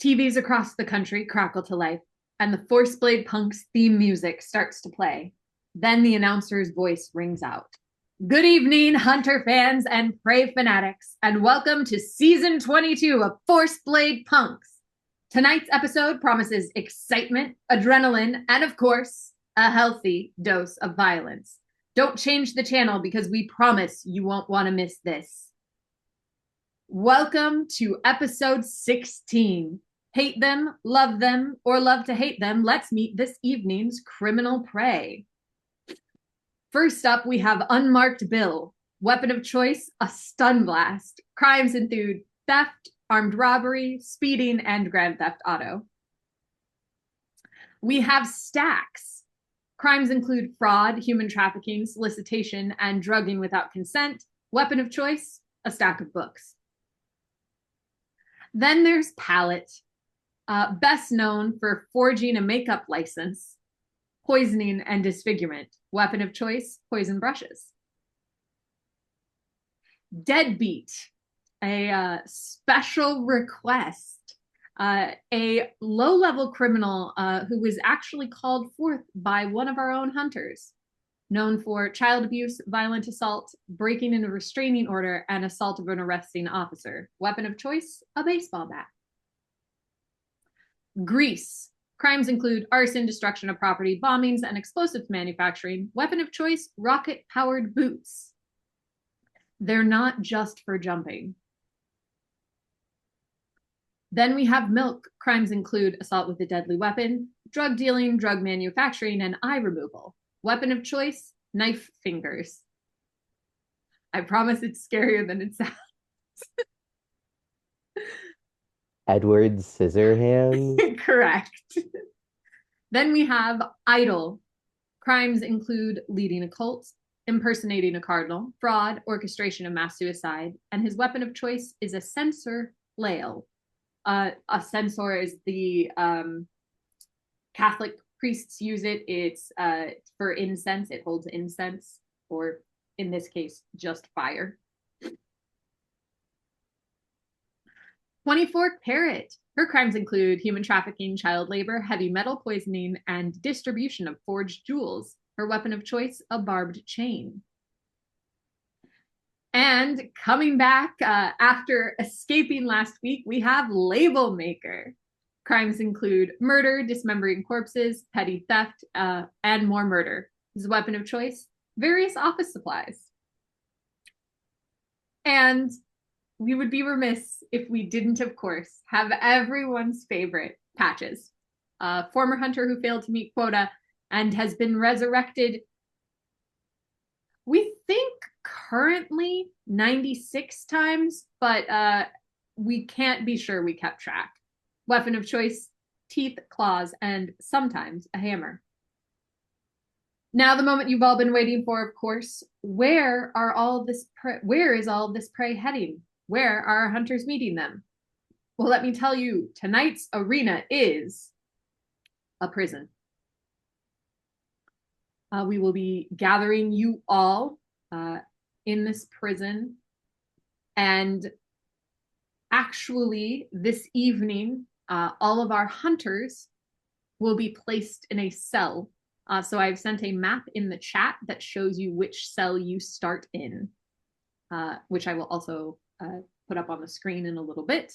TVs across the country crackle to life, and the Force Blade Punk's theme music starts to play. Then the announcer's voice rings out. Good evening, Hunter fans and Prey fanatics, and welcome to Season 22 of Force Blade Punks. Tonight's episode promises excitement, adrenaline, and of course, a healthy dose of violence. Don't change the channel because we promise you won't want to miss this. Welcome to episode 16. Hate them, or love to hate them. Let's meet this evening's criminal prey. First up, we have Unmarked Bill. Weapon of choice, a stun blast. Crimes include theft, armed robbery, speeding, and grand theft auto. We have Stacks. Crimes include fraud, human trafficking, solicitation, and drugging without consent. Weapon of choice, a stack of books. Then there's Palette, best known for forging a makeup license, poisoning, and disfigurement. Weapon of choice, poison brushes. Deadbeat, a special request, a low-level criminal who was actually called forth by one of our own hunters, known for child abuse, violent assault, breaking in a restraining order, and assault of an arresting officer. Weapon of choice, a baseball bat. Grease. Crimes include arson, destruction of property, bombings, and explosives manufacturing. Weapon of choice, rocket-powered boots. They're not just for jumping. Then we have Milk. Crimes include assault with a deadly weapon, drug dealing, drug manufacturing, and eye removal. Weapon of choice, knife fingers. I promise it's scarier than it sounds. Edward Scissorhands. Correct. Then we have Idol. Crimes include leading a cult, impersonating a cardinal, fraud, orchestration of mass suicide, and his weapon of choice is a censer flail. A censer is the Catholic priests use it. It's for incense. It holds incense, or in this case, just fire. 24th Parrot. Her crimes include human trafficking, child labor, heavy metal poisoning, and distribution of forged jewels. Her weapon of choice, a barbed chain. And coming back after escaping last week, we have Label Maker. Crimes include murder, dismembering corpses, petty theft, and more murder. His weapon of choice, various office supplies. And we would be remiss if we didn't, of course, have everyone's favorite, Patches. A former hunter who failed to meet quota and has been resurrected, we think currently 96 times, but we can't be sure we kept track. Weapon of choice, teeth, claws, and sometimes a hammer. Now, the moment you've all been waiting for, of course, where is all this prey heading? Where are our hunters meeting them? Well, let me tell you, tonight's arena is a prison. We will be gathering you all in this prison. And actually, this evening, all of our hunters will be placed in a cell. So I've sent a map in the chat that shows you which cell you start in, which I will also put up on the screen in a little bit.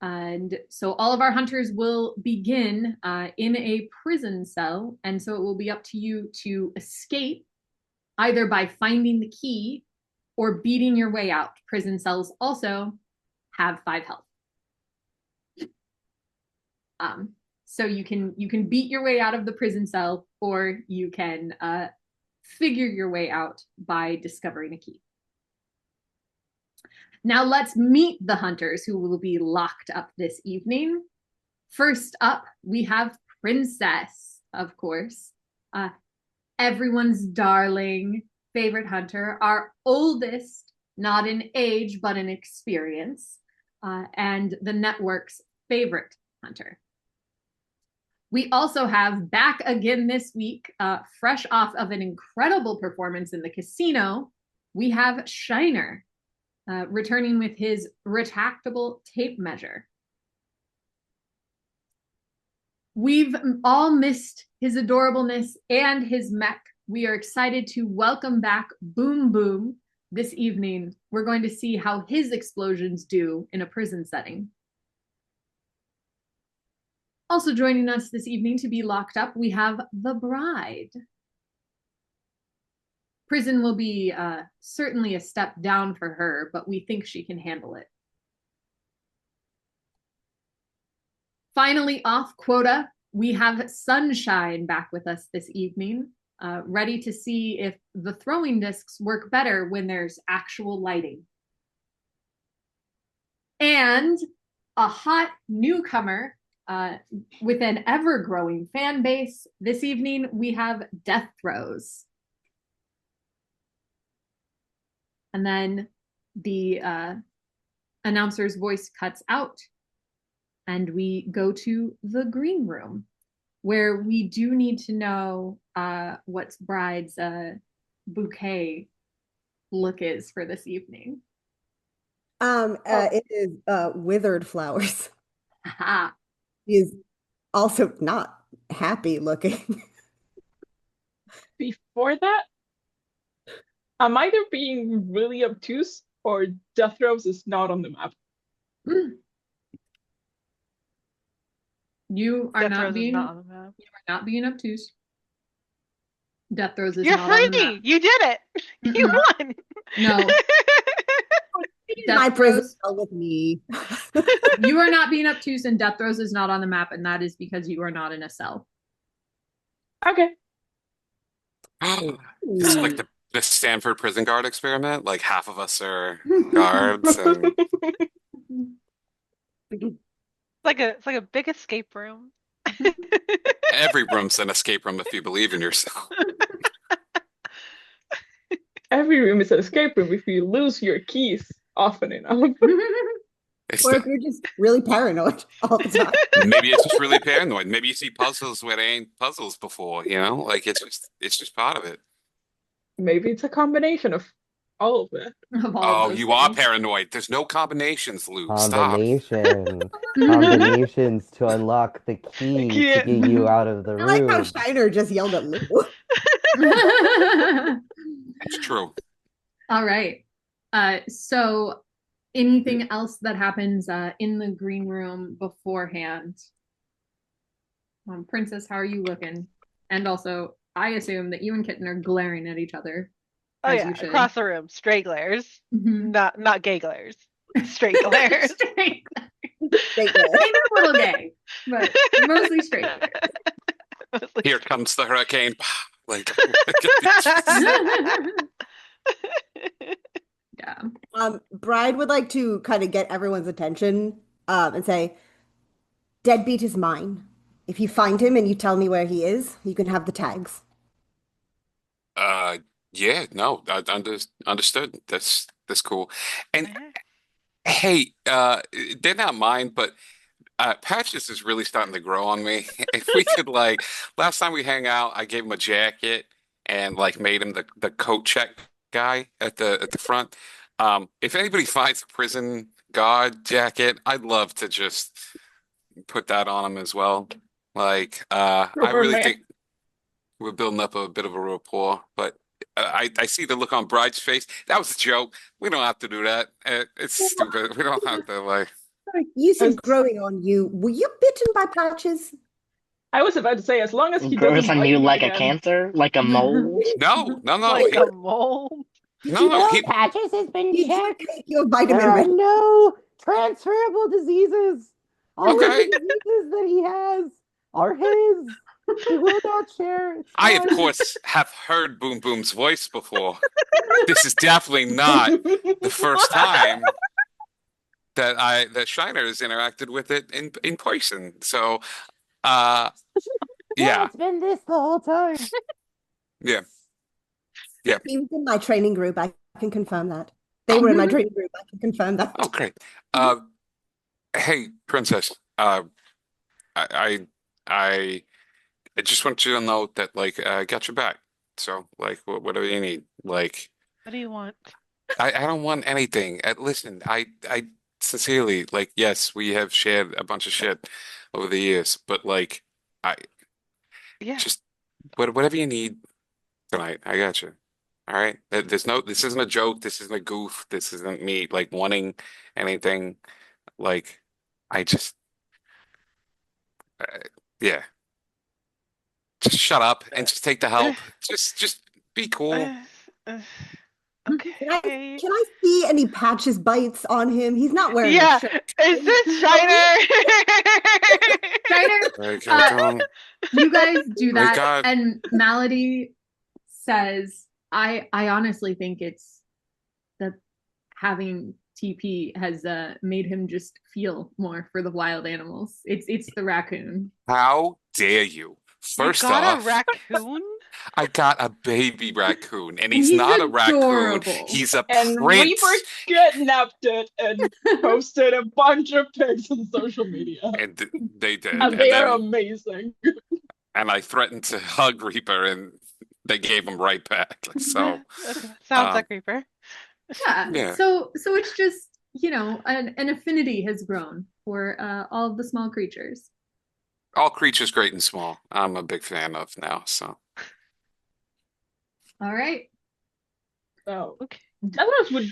And so all of our hunters will begin in a prison cell. And so it will be up to you to escape either by finding the key or beating your way out. Prison cells also have 5 health. So you can beat your way out of the prison cell, or you can figure your way out by discovering a key. Now let's meet the hunters who will be locked up this evening. First up, we have Princess, of course. Everyone's darling favorite hunter, our oldest, not in age, but in experience, and the network's favorite hunter. We also have back again this week, fresh off of an incredible performance in the casino, we have Shiner, returning with his retractable tape measure. We've all missed his adorableness and his mech. We are excited to welcome back Boom Boom this evening. We're going to see how his explosions do in a prison setting. Also joining us this evening to be locked up, we have the bride. Prison will be certainly a step down for her, but we think she can handle it. Finally, off quota, we have Sunshine back with us this evening, ready to see if the throwing discs work better when there's actual lighting. And a hot newcomer with an ever-growing fan base. This evening, we have Death Throws. And then the announcer's voice cuts out, and we go to the green room, where we do need to know what Bride's bouquet look is for this evening. It is withered flowers. Aha. He is also not happy looking. Before that, I'm either being really obtuse or Death Rose is not on the map. You are Death not Rose is being not on the map. you are not being obtuse. Death Throws is You're not on the free. map. You did it. You won. No. My Death prison Throws, cell with me. you are not being obtuse, and Death Throws is not on the map, and that is because you are not in a cell. Okay. This is like the Stanford prison guard experiment. Like half of us are guards, and It's like a big escape room. every room's an escape room if you believe in yourself. Every room is an escape room if you lose your keys often enough. It's Or the- if you're just really paranoid all the time. maybe it's just really paranoid. Maybe you see puzzles where there ain't puzzles before, you know? Like it's just part of it. Maybe it's a combination of all of it. Of all Oh, of those you are things. paranoid. There's no combinations, Luke. Stop. Combination. Combinations to unlock the key to can't- get you out of the I like how room. Shiner just yelled at Lou. It's true. All right. So anything else that happens in the green room beforehand? Princess, how are you looking? And also, I assume that you and Kitten are glaring at each other. Oh as yeah, you should. across the room, straight glares, Mhm. not gay glares, straight glares. Straight. Straight there. Maybe a little gay, but mostly straight. Here comes the hurricane. Like Yeah. Bride would like to kind of get everyone's attention and say, Deadbeat is mine. If you find him and you tell me where he is, you can have the tags. yeah, no, understood. That's cool. And Uh-huh. hey, they're not mine, but Patches is really starting to grow on me. If we could like last time we hang out, I gave him a jacket and like made him the coat check guy at the front. If anybody finds a prison guard jacket, I'd love to just put that on him as well. Like, I Rubber really man. think we're building up a bit of a rapport, but I see the look on Bride's face. That was a joke. We don't have to do that. It's stupid. We don't have to like. You said As- growing on you. Were you bitten by Patches? I was about to say, as long as he Grows doesn't on bite you me like a again. cancer, like a mole. No, no, no. Like He, a mole. no. He, Patches has been Did you checked. take your There vitamin are red? no transferable diseases. All of Okay. the diseases that he has are his. He will not share. It's I, of fine. course, have heard Boom Boom's voice before. This is definitely not the first time that Shiner has interacted with it in person. So, Yeah, yeah, it's been this the whole time. yeah. He was in my training group. I can confirm that. They were in my training group. I can confirm that. Oh, great. Uh, hey, Princess. I, I, I just want you to know that, like, I got your back. So, like, whatever you need. Like, What do you want? I don't want anything. Listen, I sincerely, like, yes, we have shared a bunch of shit over the years, but like, I Yeah. just whatever you need tonight. I got you. All right. This isn't a joke. This isn't a goof. This isn't me like wanting anything. Like, I just, uh, yeah, just shut up and just take the help. Just be cool. Uh, Can I okay. can I see any patches bites on him? He's not wearing a Yeah. shirt. Is this Shiner? Shiner, Like, uh, don't, you guys do my that, God. and Malady says, I honestly think it's that having TP has made him just feel more for the wild animals. It's the raccoon. How dare you? You First got a off, raccoon? I got a baby raccoon, and And he's he's not a raccoon. adorable. He's a And Reaper prince. kidnapped it and posted a bunch of pics on social media. And they did. And And they are then, amazing. and I threatened to hug Reaper, and they gave him right back. So, Okay. Sounds like um, Reaper. Yeah. yeah. So it's just, an affinity has grown for all of the small creatures. All creatures great and small. I'm a big fan of now. So, All right. So Okay. Delos would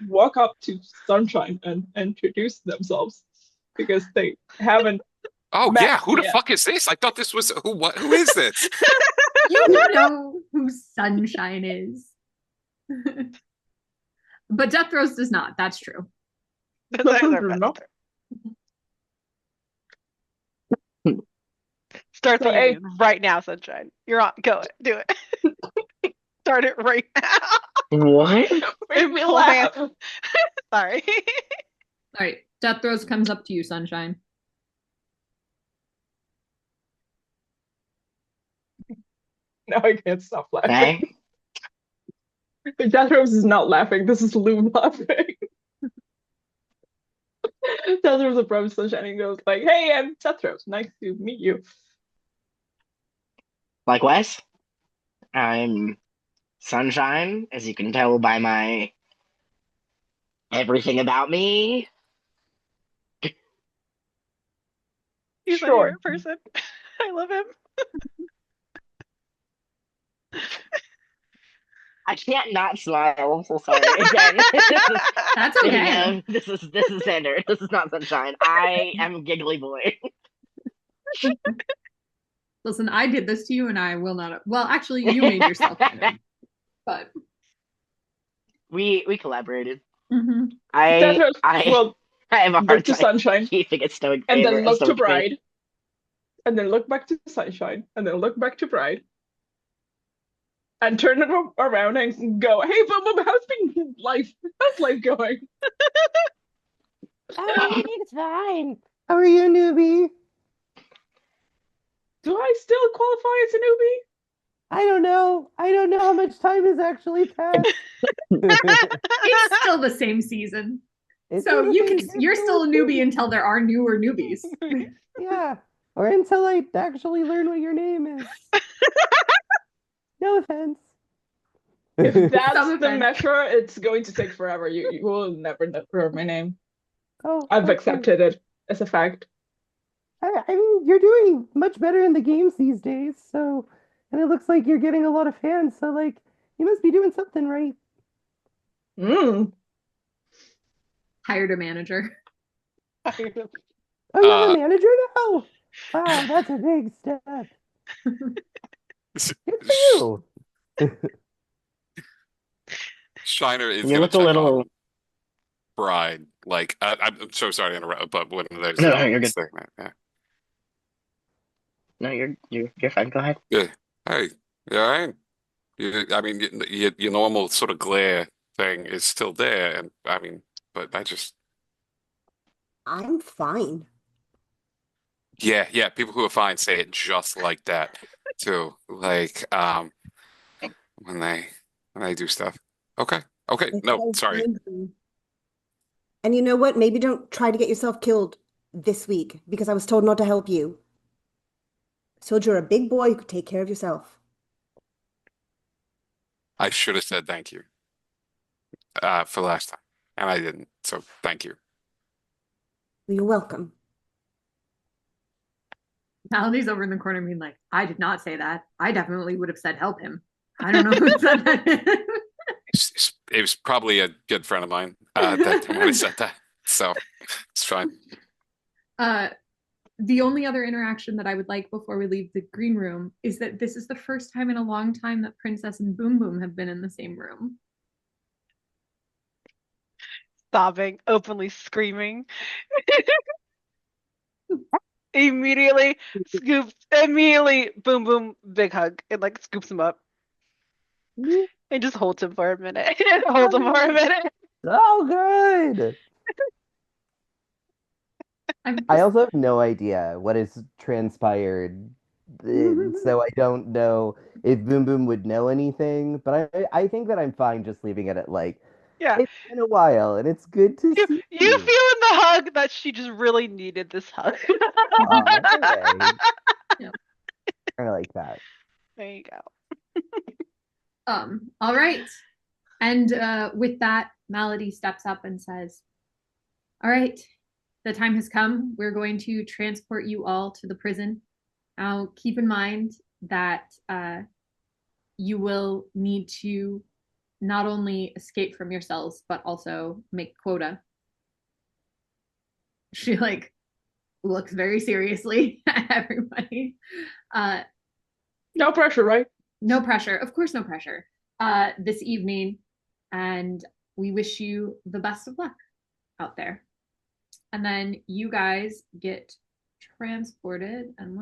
walk up to Sunshine and introduce themselves because they haven't oh met yeah, who the yet. fuck is this? I thought this was who? What? Who is this? You know who Sunshine is. But Death Rose does not. That's true. That's either No. Start the So, hey. union right now, Sunshine. You're on. Go it. Do it. Start it right now. What? Made me Full laugh. hand. Sorry. All right. Death Rose comes up to you, Sunshine. Now I can't stop laughing. Hey, Death Rose is not laughing. This is Lou laughing. Death Rose approaches Sunshine and goes like, "Hey, I'm Death Rose. Nice to meet you." likewise, I'm Sunshine, as you can tell by my everything about me. He's my Sure. favorite person. I love him. I can't not smile. I'm so sorry. Again, That's okay. this is Xander. This is not Sunshine. I am a giggly boy. Listen, I did this to you and I will not. Well, actually, you made yourself do it. But We collaborated. mhm. Death Rose I will have a look hard to time Sunshine keeping it stoic and favor then look to stoic face. Bride, and then look back to Sunshine, and then look back to Bride, and turn it around and go, "Hey, Boom, how's life going?" Oh, everything's fine. How are you, newbie? Do I still qualify as a newbie? I don't know. I don't know how much time has actually passed. It's still the same season. It's So still the same- you're still a newbie until there are newer newbies. Yeah. Or until I actually learn what your name is. No offense. If that's Some the offense. measure, it's going to take forever. You will never know my name. Oh, I've okay. accepted it as a fact. I mean, you're doing much better in the games these days, so, and it looks like you're getting a lot of fans, so like, you must be doing something right. Mm. Hired a manager. Oh, you have Uh, a manager now? Wow, that's a big step. Good for you. Shiner is You gonna look a check little. on Bride. Like, I'm so sorry to interrupt, but when there's No, you're good. segment, yeah. No, you're fine. Go ahead. Yeah. Hey, you all right? I mean, your normal sort of glare thing is still there, and I mean, but I just, I'm fine. yeah. People who are fine say it just like that too. Like, when they when they do stuff. Okay. No, Because sorry. I'm fine. And you know what? Maybe don't try to get yourself killed this week because I was told not to help you. I told you're a big boy who could take care of yourself. I should have said thank you for last time, and I didn't. So thank you. You're welcome. Melody's over in the corner being like, I did not say that. I definitely would have said help him. I don't know who said that. It was probably a good friend of mine that might have said that. So it's fine. The only other interaction that I would like before we leave the green room is that this is the first time in a long time that Princess and Boom Boom have been in the same room. Sobbing, openly screaming. Immediately boom boom, big hug, and like scoops him up and just holds him for a minute. Holds him for a minute. So good. I just, also have no idea what has transpired, so I don't know if Boom Boom would know anything. But I think that I'm fine just leaving it at like Yeah. it's been a while and it's good to You see feel in the hug that she just really needed this hug. Aw, Yeah. I like that. There you go. All right. And with that, Melody steps up and says, all right, the time has come. We're going to transport you all to the prison. Now, keep in mind that you will need to not only escape from your cells, but also make quota. She like looks very seriously at everybody. No pressure, right? No pressure. Of course, no pressure. This evening, and we wish you the best of luck out there. And then you guys get transported, and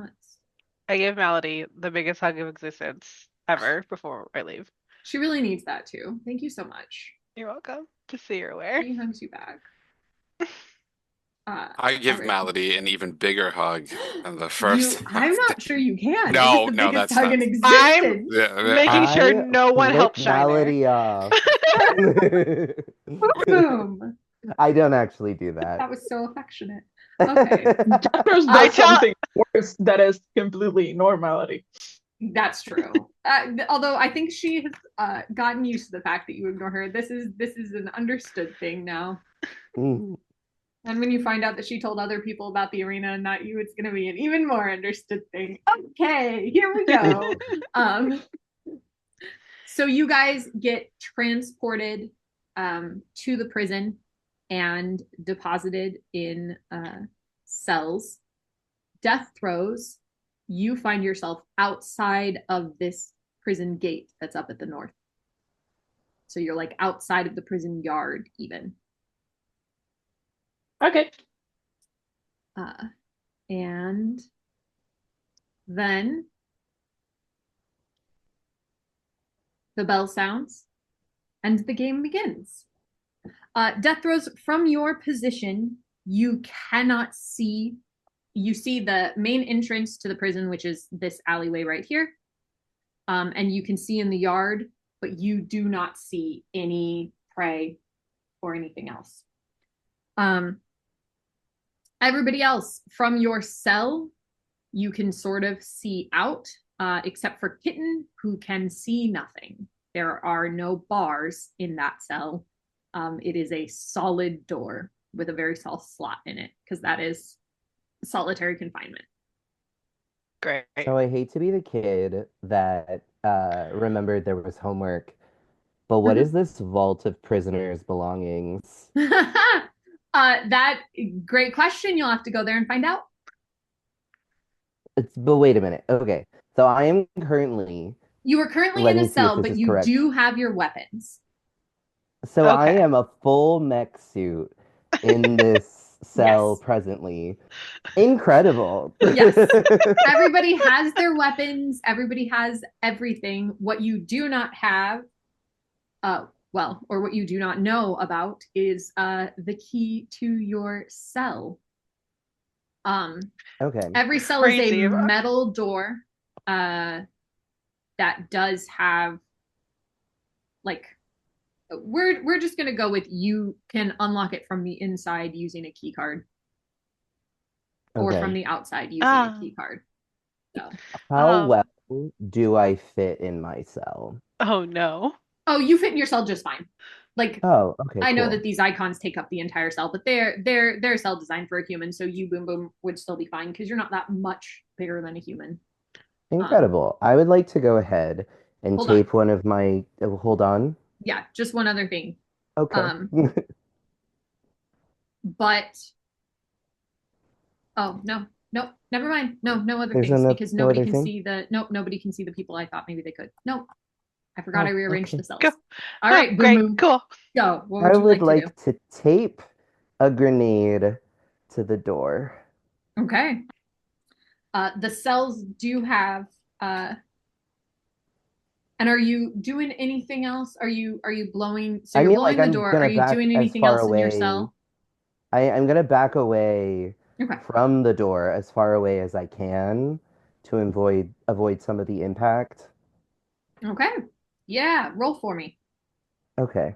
I give Melody the biggest hug of existence ever before I leave. she really needs that too. Thank you so much. You're welcome. Just so you're aware. She hugs you back. I give right. Melody an even bigger hug than the first. I'm not sure you can. No, it was the no, biggest that's hug not. in existence. Making sure no one flip helps Shiner. Melody off. Boom. I don't actually do that. That was so affectionate. Okay. Jaspers does something worse that is completely normality. That's true. Although I think she has gotten used to the fact that you ignore her. This is an understood thing now. Mm. And when you find out that she told other people about the arena and not you, it's going to be an even more understood thing. Okay, here we go. So you guys get transported to the prison and deposited in cells. Death throws. You find yourself outside of this prison gate that's up at the north. So you're like outside of the prison yard, even. Okay. And then the bell sounds and the game begins. Death throws, from your position, you cannot see. You see the main entrance to the prison, which is this alleyway right here. And you can see in the yard, but you do not see any prey or anything else. Everybody else, from your cell, you can sort of see out, except for Kitten, who can see nothing. There are no bars in that cell. It is a solid door with a very small slot in it, because that is solitary confinement. Great. So I hate to be the kid that remembered there was homework, but what is this vault of prisoners' belongings? That great question. You'll have to go there and find out. But wait a minute. Okay, so I am currently. You are currently Let in me a see if cell, this but is you correct. do have your weapons. So I Okay. am a full mech suit in this cell Yes. presently. Incredible. Yes. Everybody has their weapons. Everybody has everything. What you do not have, or what you do not know about is the key to your cell. Okay. Every cell Crazy. is a metal door that does have like we're just gonna go with you can unlock it from the inside using a key card. Or Okay. from the outside using a key card. So. How well do I fit in my cell? Oh no. Oh, you fit in your cell just fine. Like, Oh, okay. I know cool. that these icons take up the entire cell, but they're cell designed for a human, so you Boom Boom would still be fine because you're not that much bigger than a human. Incredible. I would like to go ahead and Hold on. tape one of my. Hold on. Yeah, just one other thing. Okay. But oh no, nope, never mind. No other There's things no because no nobody other can thing. see the nobody can see the people I thought maybe they could. Nope. I forgot I Oh, rearranged okay. the cells. Go. All right, Boom Great. Boom. Cool. Go. What I would you would like to like to tape a grenade to the door. do? Okay. The cells do have and are you doing anything else? Are you blowing? So I you're mean, like blowing the I'm door. Are gonna you back doing as anything far else in your away. cell? I'm gonna back away Okay. from the door as far away as I can to avoid some of the impact. Okay. Yeah, roll for me. Okay.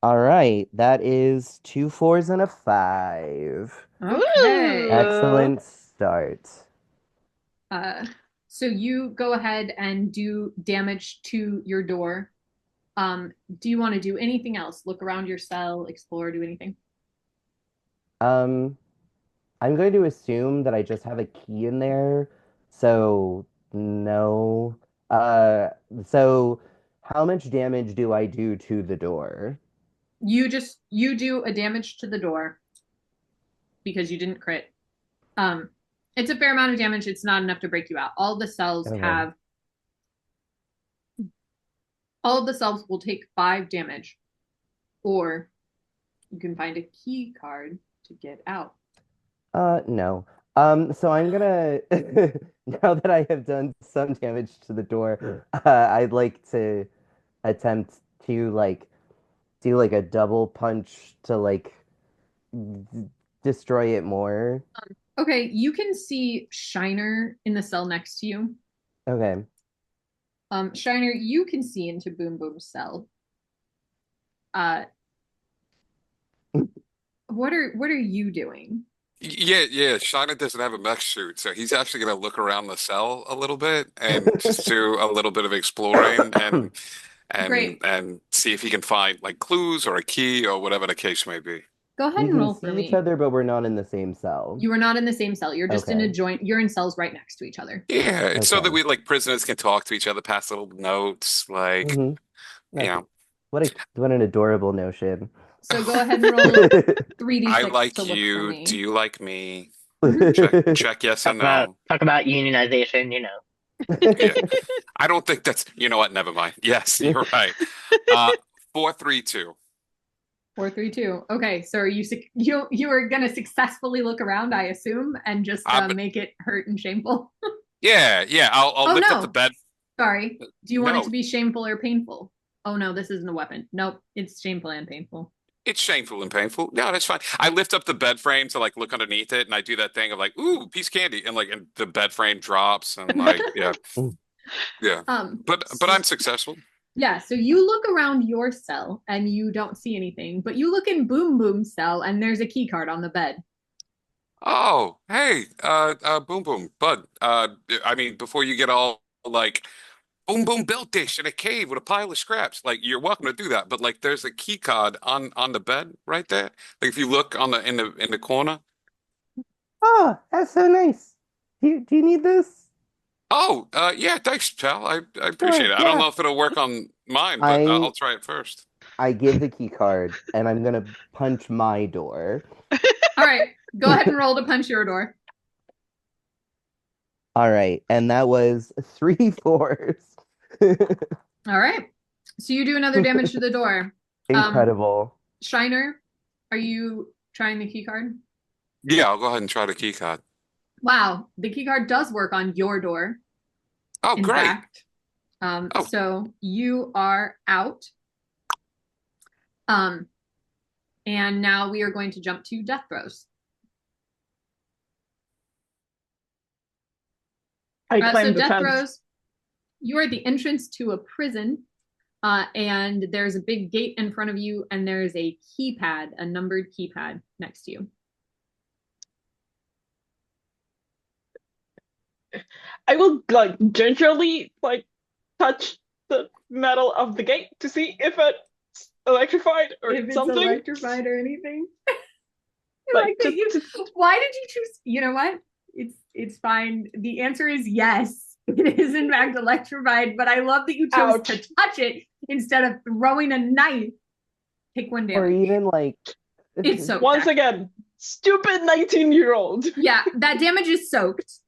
All right. That is 2 4s and a 5. Okay. Excellent start. So you go ahead and do damage to your door. Do you want to do anything else? Look around your cell, explore, do anything? Um, I'm going to assume that I just have a key in there, so no. Uh, so how much damage do I do to the door? You do a damage to the door because you didn't crit. Um, it's a fair amount of damage. It's not enough to break you out. Okay. All of the cells will take 5 damage, or you can find a key card to get out. No. So I'm gonna now that I have done some damage to the door, I'd like to attempt to like do like a double punch to like destroy it more. Okay, you can see Shiner in the cell next to you. Okay. Shiner, you can see into Boom Boom's cell. Uh, what are you doing? Yeah. Shiner doesn't have a mech suit, so he's actually gonna look around the cell a little bit and just do a little bit of exploring Great. and see if he can find like clues or a key or whatever the case may be. Go ahead We and can roll for see each me. other, but we're not in the same cell. You are not in the same cell. You're just in a Okay. joint. You're in cells right next to each other. Yeah, it's so that Okay. we like prisoners can talk to each other, pass little notes, like Mm-hmm. you That's know, what an adorable notion. So go ahead and roll 3d6 I to like look for you. Do me. you like me? Mhm. Check yes or Talk about no. talk about unionization, you know. Yeah. I don't think that's, you know what? Never mind. Yes, you're right. Uh, 432. 432. Okay, so are you are gonna successfully look around, I assume, and just But make it hurt and shameful. yeah. I'll Oh lift up the no, bed. sorry. Do you want it to No, be shameful or painful? Oh no, this isn't a weapon. Nope, it's shameful and painful. it's shameful and painful. No, that's fine. I lift up the bed frame to like look underneath it, and I do that thing of like, ooh, piece of candy, and like, and the bed frame drops, and like, yeah. But I'm successful. Yeah, so you look around your cell and you don't see anything, but you look in Boom Boom's cell and there's a key card on the bed. Oh, hey, Boom Boom, Bud. I mean, before you get all like, Boom Boom built this in a cave with a pile of scraps. Like, you're welcome to do that, but like, there's a key card on the bed right there. Like, if you look on the in the corner. Oh, that's so nice. Do you need this? Oh, yeah, thanks, pal. I appreciate Sure, it. I don't yeah. know if it'll work on mine, but I'll I try it first. I give the key card and I'm gonna punch my door. All right, go ahead and roll to punch your door. All right, and that was 3 4s. All right, so you do another damage to the door. Incredible. Shiner, are you trying the key card? Yeah, I'll go ahead and try the key card. Wow, the key card does work on your door. Oh, In great. fact, Oh, so you are out. And now we are going to jump to death throws. I So climb the death fence. throws, you are at the entrance to a prison, and there's a big gate in front of you, and there's a keypad, a numbered keypad next to you. I will like gingerly like touch the metal of the gate to see if it's electrified or If it's something. electrified or anything. like that you. Why did you choose? You know what? It's fine. The answer is yes. It is in fact electrified, but I love that you chose to touch it instead of throwing a knife. Take one damage. Or even like It's soaked. Once again, stupid 19-year-old. Yeah, that damage is soaked.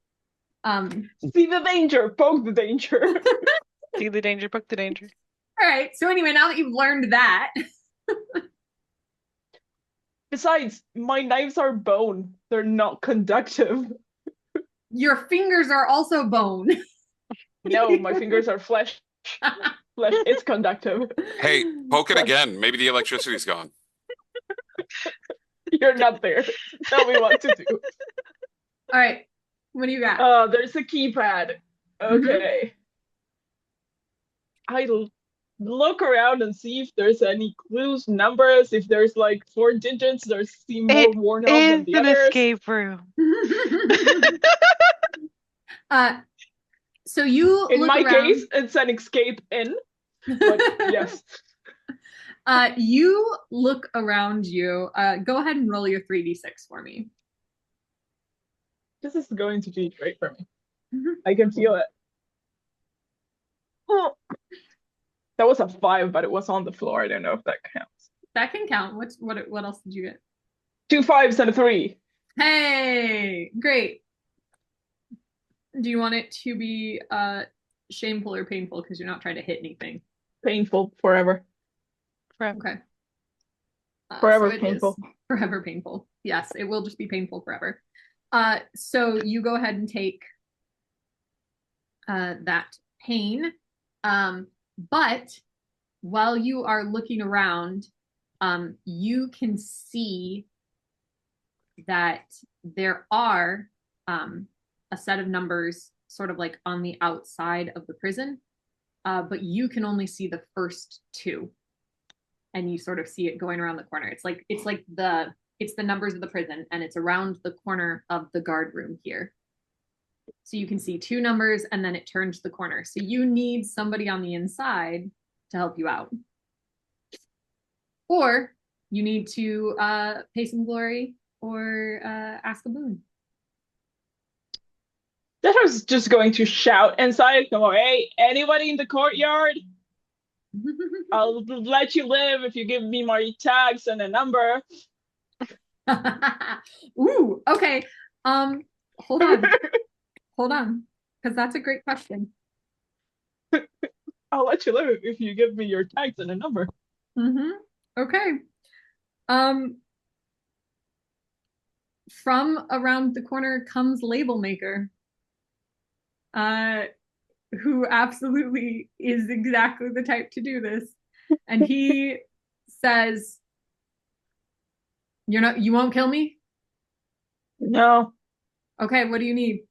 See the danger, poke the danger. See the danger, poke the danger. All right. So anyway, now that you've learned that. Besides, my knives are bone. They're not conductive. Your fingers are also bone. No, my fingers are flesh. Flesh is conductive. Hey, poke it again. Maybe the electricity's gone. You're not there. Tell me what to do. All right. What do you got? There's a keypad. Okay. I look around and see if there's any clues, numbers. If there's like 4 digits, there's seem more worn out than the others. It's an escape room. So you in look my around. case, it's an escape in. But yes. You look around you. Go ahead and roll your 3d6 for me. This is going to be great for me. I can feel it. Oh. That was a 5, but it was on the floor. I don't know if that counts. That can count. What else did you get? 2 5s and a 3. Hey, great. Do you want it to be shameful or painful because you're not trying to hit anything? Painful forever. Okay. Forever so painful. Forever painful. Yes, it will just be painful forever. So you go ahead and take that pain. But while you are looking around, you can see that there are a set of numbers sort of like on the outside of the prison, but you can only see the first 2. And you sort of see it going around the corner. It's the numbers of the prison, and it's around the corner of the guard room here. So you can see 2 numbers, and then it turns the corner. So you need somebody on the inside to help you out. Or you need to pay some glory or ask a boon. That was just going to shout inside. Come on, hey, anybody in the courtyard? I'll let you live if you give me my tags and a number. Ooh, okay. Hold on, because that's a great question. I'll let you live if you give me your tags and a number. Okay. From around the corner comes Label Maker, who absolutely is exactly the type to do this. And he says, you won't kill me? No. Okay, what do you need?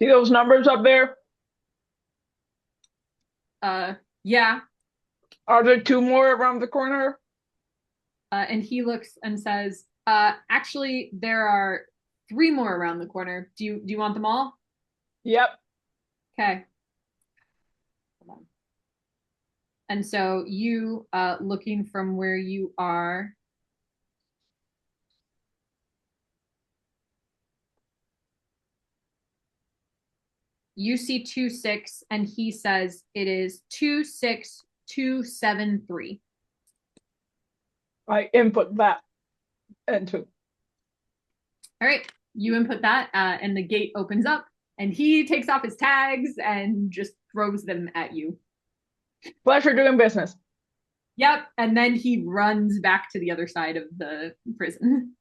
See those numbers up there? Yeah. Are there 2 more around the corner? And he looks and says, actually, there are 3 more around the corner. Do you want them all? Yep. Okay. Hold on. And so you, looking from where you are, you see 2 6, and he says it is 2 6 2 7 3. I input that into. All right, you input that, and the gate opens up, and he takes off his tags and just throws them at you. Pleasure doing business. Yep, and then he runs back to the other side of the prison.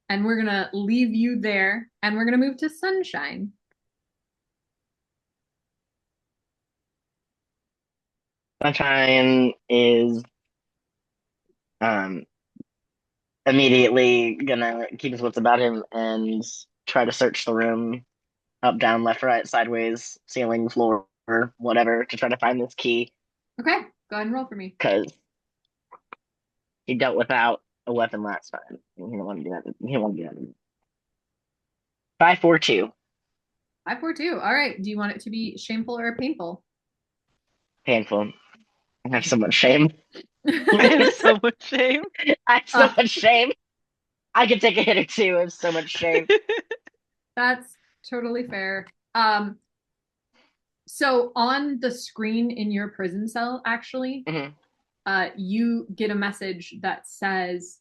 And we're gonna leave you there, and we're gonna move to Sunshine. Sunshine is immediately gonna keep his wits about him and try to search the room up, down, left, right, sideways, ceiling, floor, whatever, to try to find this key. Okay, go ahead and roll for me. Because he dealt without a weapon last time. He didn't want to do that. He didn't want to do that. 542. 542. All right. Do you want it to be shameful or painful? Painful. I have so much shame. I have so much shame. I have so much shame. I could take a hit or two. I have so much shame. That's totally fair. So on the screen in your prison cell, actually, Mhm. you get a message that says,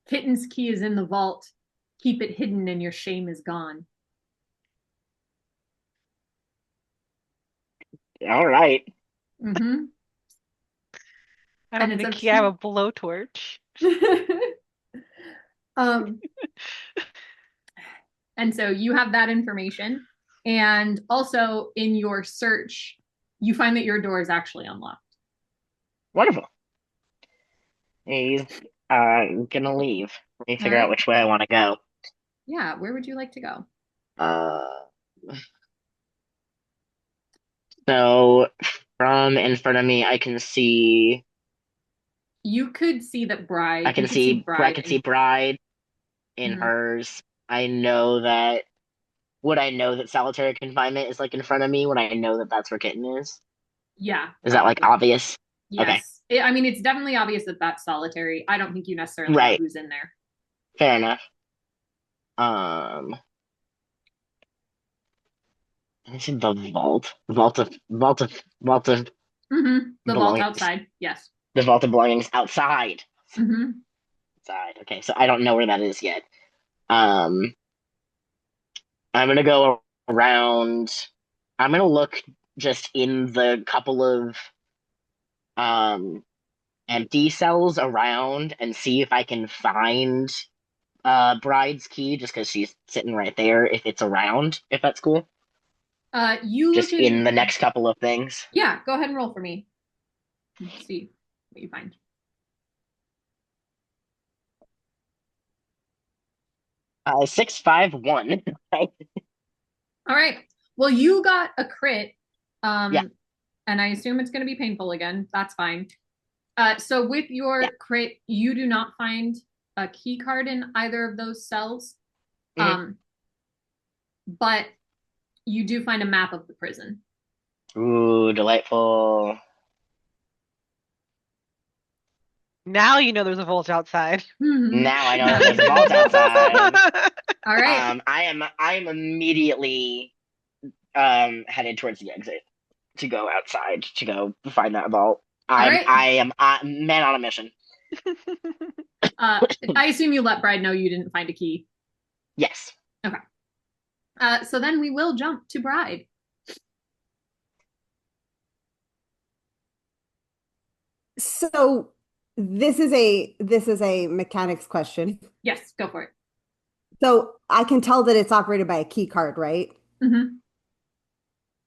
Kitten's key is in the vault. Keep it hidden and your shame is gone. All right. Mm-hmm. I don't And need it's a up key, I have to a blowtorch. um, and so you have that information. And also in your search, you find that your door is actually unlocked. Wonderful. He's gonna leave. Let me All figure out right. which way I want to go. Yeah, where would you like to go? Uh, so from in front of me, I can see. You could see that I Bride, you can could see see. I Bride can and see Bride in mhm. hers. I know that. Would I know that solitary confinement is like in front of me? Would I know that that's where Kitten is? Yeah, Is that like probably. obvious? Okay. Yes. I mean, it's definitely obvious that that's solitary. I don't think you necessarily know Right. who's in there. Fair enough. Um, it's in the vault. Mm-hmm. The vault Belongings. outside. Yes. The vault of belongings outside. Mm-hmm. Outside. Okay, so I don't know where that is yet. Um, I'm gonna go around. I'm gonna look just in the couple of um empty cells around and see if I can find Bride's key just because she's sitting right there if it's around, if that's cool. You look Just in. in the next couple of things. Yeah, go ahead and roll for me. Let's see what you find. 651. All right. Well, you got a crit. Yeah, And I assume it's going to be painful again. That's fine. So with yeah. your crit, you do not find a key card in either of those cells. Mhm. But you do find a map of the prison. Ooh, delightful. Now you know there's a vault outside. Mm-hmm. Now I know Now that you there's a know there's vault a vault outside. outside. All right. I am immediately headed towards the exit to go outside to go find that vault. All right. I am man on a mission. I assume you let Bride know you didn't find a key. Yes. Okay. So then we will jump to Bride. So this is a mechanics question. Yes, go for it. So I can tell that it's operated by a key card, right? Mm-hmm.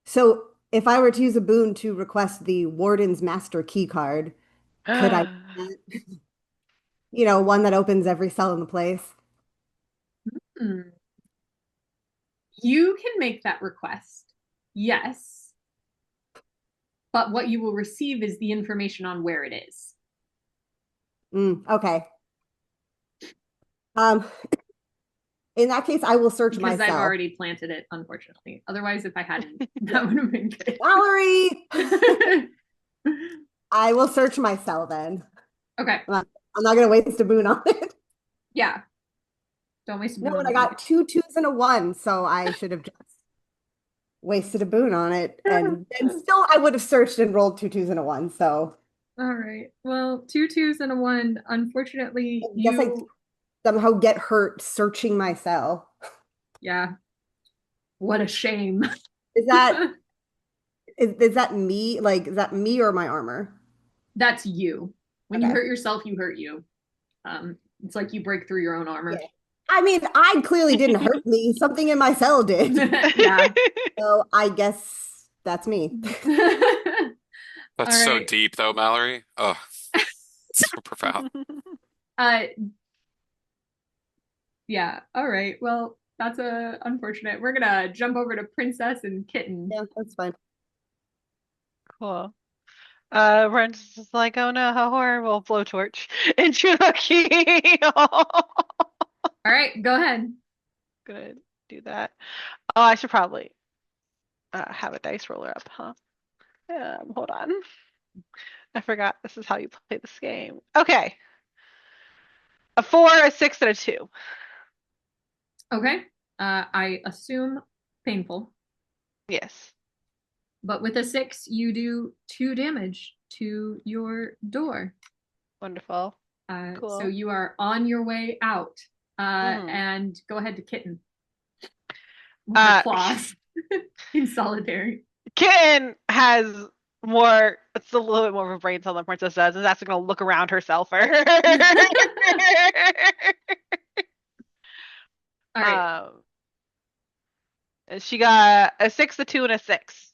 So if I were to use a boon to request the warden's master key card, could I, one that opens every cell in the place? Hmm. You can make that request. Yes. But what you will receive is the information on where it is. Okay. Um, in that case, I will search my Because I've cell. already planted it, unfortunately. Otherwise, if I hadn't, that would have been good. Valerie! I will search my cell then. Okay. I'm not gonna waste a boon on it. Yeah. Don't waste a boon No, on and the I got 2 2s and a 1, so I should have just wasted a boon on it. And still I would have searched and rolled 2 2s and a 1. So All right. Well, 2 2s and a 1. Unfortunately, I guess I somehow get hurt searching my cell. yeah. What a shame. Is that is that me? Like, is that me or my armor? That's you. When you Okay. hurt yourself, you hurt you. It's like you break through your own armor. Yeah. I mean, I clearly didn't hurt me. Something in my cell did. Yeah. So I guess that's me. That's All so right. deep, though, Mallory. Oh, so profound. Uh, yeah. All right. Well, that's unfortunate. We're gonna jump over to Princess and Kitten. Yeah, that's fine. Cool. Brent's just like, oh no, how horrible, blowtorch into the key. All right, go ahead. Good, do that. Oh, I should probably have a dice roller up, huh? Hold on. I forgot this is how you play this game. Okay. A 4, a 6, and a 2. Okay. I assume painful, Yes. but with a 6, you do 2 damage to your door. Wonderful. So Cool. you are on your way out. Mhm. And go ahead to Kitten with her claws in solitary. Kitten has more, it's a little bit more of a brain cell than Princess does, and that's gonna look around herself first. All right. And she got a 6, a 2, and a 6.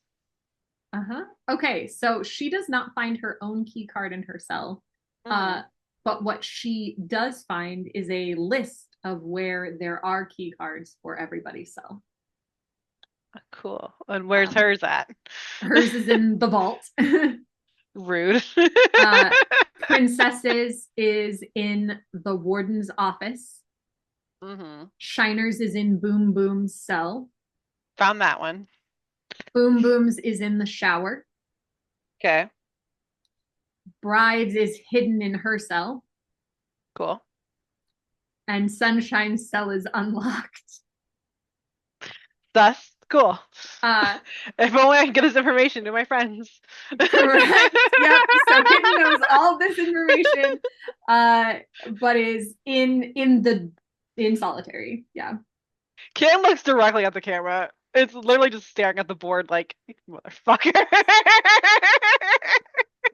Uh-huh. Okay, so she does not find her own key card in her cell. Mhm. But what she does find is a list of where there are key cards for everybody's cell. Cool. And where's hers at? Hers is in the vault. Rude. Princess's is in the warden's office. Mm-hmm. Shiner's is in Boom Boom's cell. Found that one. Boom Boom's is in the shower. Okay. Bride's is hidden in her cell. Cool. And Sunshine's cell is unlocked. Thus, cool. If only I can get this information to my friends. Correct. Yep. So Kitten knows all this information, but is in solitary. Yeah. Kim looks directly at the camera. It's literally just staring at the board like, motherfucker.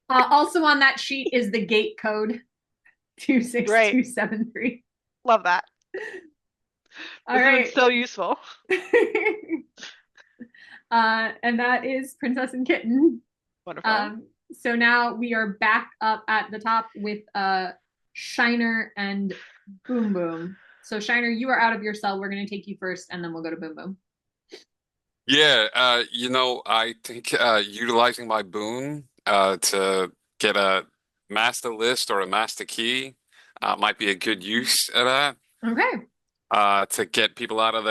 Also on that sheet is the gate code 26273. Love that. All right. It's so useful. And that is Princess and Kitten. Wonderful. So now we are back up at the top with Shiner and Boom Boom. So Shiner, you are out of your cell. We're going to take you first, and then we'll go to Boom Boom. Yeah, I think utilizing my boon to get a master list or a master key might be a good use of that. Okay. To get people out of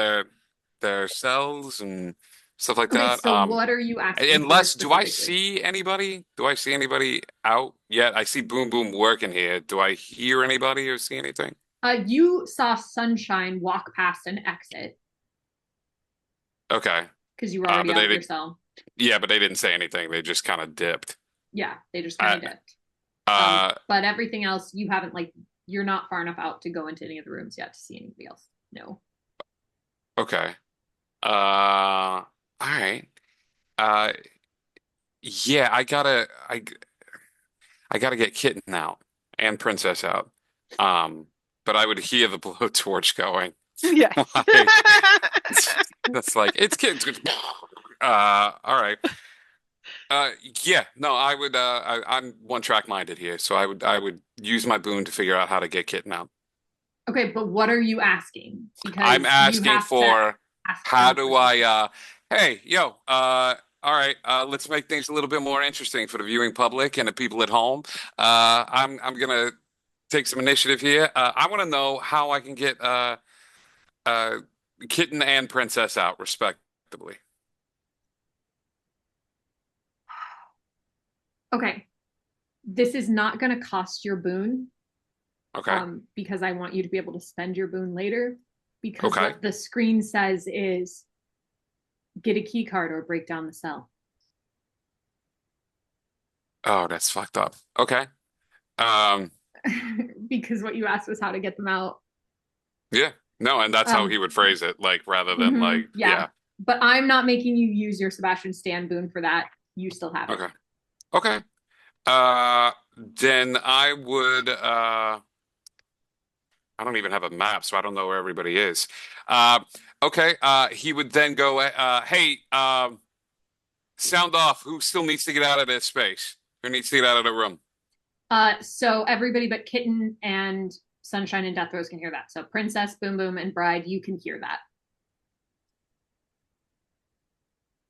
their cells and stuff like Okay, that. so what are you asking Unless, for do I specifically? see anybody? Do I see anybody out yet? I see Boom Boom working here. Do I hear anybody or see anything? You saw Sunshine walk past and exit Okay. because you were already But out they of your did, cell. yeah, but they didn't say anything. They just kind of dipped. Yeah, they just kind of dipped. But everything else, you haven't you're not far enough out to go into any of the rooms yet to see anybody else. No. Okay. All right. Uh, yeah, I gotta get Kitten out and Princess out. But I would hear the blowtorch going. Yes. Like, that's like it's kids. All right. Yeah, no, I would. I'm one track minded here, so I would use my boon to figure out how to get Kitten out. Okay, but what are you asking? Because I'm you asking have to for ask how her do for something. hey, yo, all right, let's make things a little bit more interesting for the viewing public and the people at home. I'm gonna take some initiative here. I want to know how I can get uh Kitten and Princess out respectively. Okay. This is not going to cost your boon. Okay. Because I want you to be able to spend your boon later. Because Okay. what the screen says is get a key card or break down the cell. Oh, that's fucked up. Okay. Um, Because what you asked was how to get them out. yeah. No, and that's how he would phrase it, like rather than yeah. But I'm not making you use your Sebastian Stan boon for that. You still have it. Okay. Okay. Then I would I don't even have a map, so I don't know where everybody is. Okay. He would then go, hey, sound off. Who still needs to get out of this space? Who needs to get out of the room? So everybody but Kitten and Sunshine and Death Rose can hear that. So Princess, Boom Boom, and Bride, you can hear that.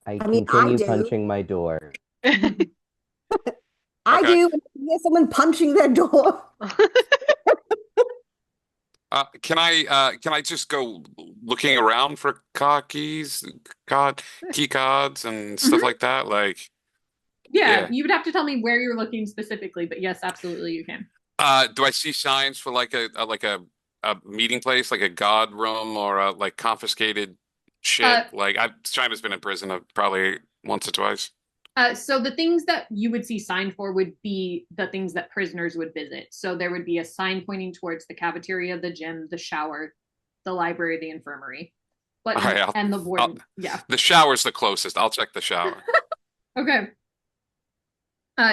I mean, I continue do. punching my door. I Okay. do. There's someone punching their door. Can I just go looking around for car keys, key cards and stuff Mhm. like that? Like, Yeah, Yeah. you would have to tell me where you're looking specifically, but yes, absolutely you can. Do I see signs for like a meeting place, like a god room or a like confiscated shit? Uh, Like I've China's been in prison probably once or twice. so the things that you would see signed for would be the things that prisoners would visit. So there would be a sign pointing towards the cafeteria, the gym, the shower, the library, the infirmary. All But right, and the I'll warden, yeah. the shower's the closest. I'll check the shower. Okay.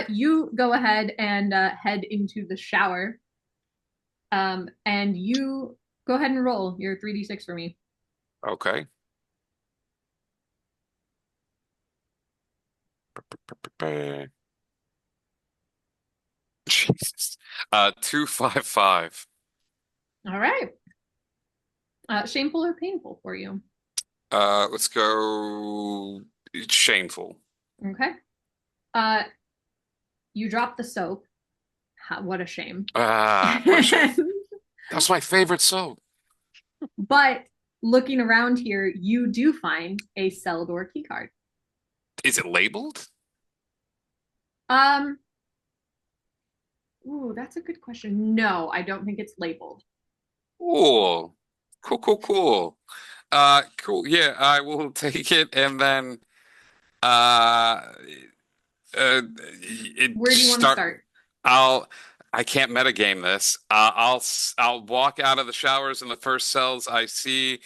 You go ahead and head into the shower. And you go ahead and roll your 3d6 for me. Okay. Jesus. 255. All right. Shameful or painful for you? Let's go shameful. Okay. Uh, you drop the soap. What a shame. What a shame. That's my favorite soap. But looking around here, you do find a cell door keycard. Is it labeled? Um, ooh, that's a good question. No, I don't think it's labeled. Cool. Cool, cool, cool. Cool. Yeah, I will take it and then uh it Where do you want to start start? I'll I can't metagame this. I'll walk out of the showers and the first cells I see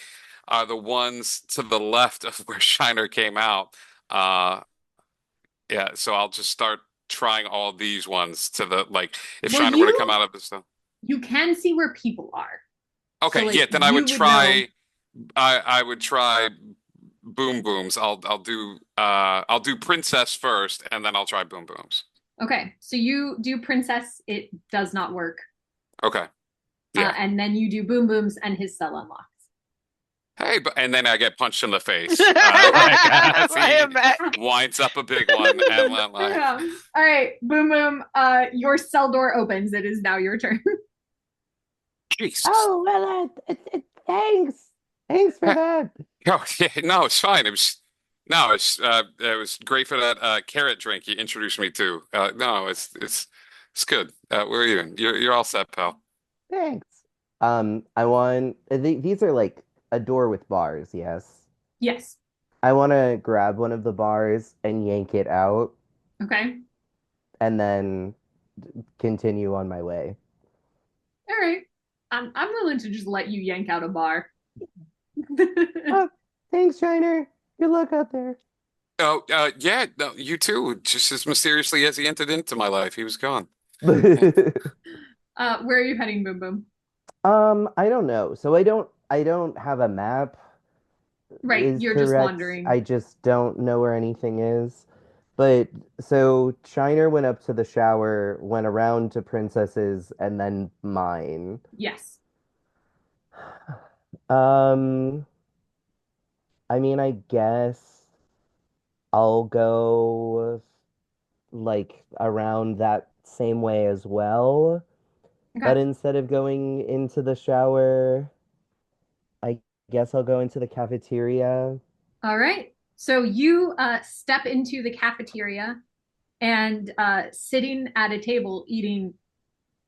are the ones to the left of where Shiner came out. Uh yeah, so I'll just start trying all these ones to the like if Well, Shiner were to come out of this stuff. you can see where people are. So Okay, yeah, like then I would you would know. try I would try boom booms. I'll do princess first and then I'll try boom booms. Okay, so you do princess, it does not work. Okay. Yeah. And then you do boom booms and his cell unlocks. Hey, but and then I get punched in the face. By a mech. Winds up a big one and then like Yeah. All right, boom boom. Your cell door opens. It is now your turn. Jesus. Oh, well, thanks. Thanks for that. Oh, yeah, no, it's fine. It was great for that carrot drink you introduced me to. No, it's good. We're even. You're all set, pal. Thanks. I want these are like a door with bars, yes. Yes. I want to grab one of the bars and yank it out Okay. and then continue on my way. All right. I'm willing to just let you yank out a bar. Oh, thanks, Shiner. Good luck out there. Oh, yeah, no, you too. Just as mysteriously as he entered into my life, he was gone. Where are you heading, Boom Boom? I don't know. So I don't have a map Right, is you're just correct. wandering. I just don't know where anything is. But so Shiner went up to the shower, went around to Princess's, and then mine. Yes. Um, I mean, I guess I'll go like around that same way as well. Okay. But instead of going into the shower, I guess I'll go into the cafeteria. All right. So you step into the cafeteria and sitting at a table eating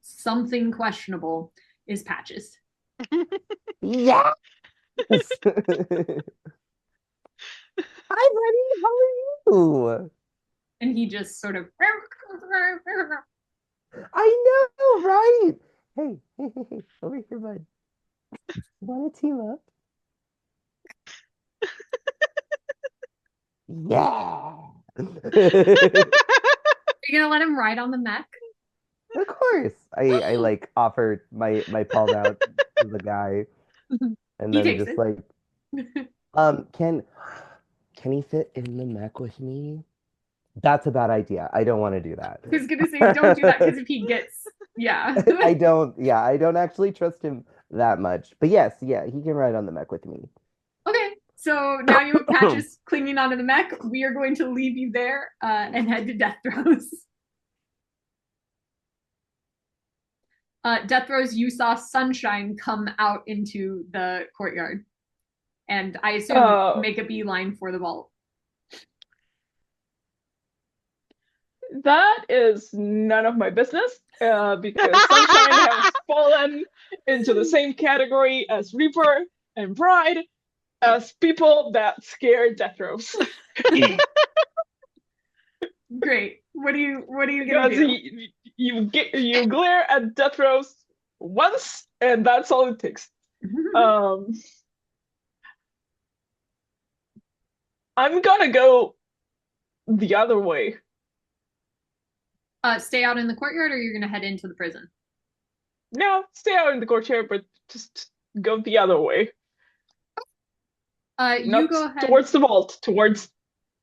something questionable is Patches. Yes! Hi, buddy. How are you? And he just sort of I know, right? Hey, over here, bud. Want to team up? Yeah. You're gonna let him ride on the mech? Of course. I like offer my palm out to the guy and He then takes just it. like can he fit in the mech with me? That's a bad idea. I don't want to do that. I was gonna say don't do that because if he gets yeah. I don't actually trust him that much. But yes, yeah, he can ride on the mech with me. Okay, so now you have Patches clinging onto the mech. We are going to leave you there and head to Death Throes. Death Throes, you saw sunshine come out into the courtyard. And I assume make a beeline for the vault. That is none of my business, because Sunshine has fallen into the same category as Reaper and Bride as people that scare death rows. Great. What are you gonna Because do? you glare at death rows once, and that's all it takes. Um, I'm gonna go the other way. Stay out in the courtyard, or you're gonna head into the prison? No, stay out in the courtyard, but just go the other way. You Not go ahead. towards the vault, towards,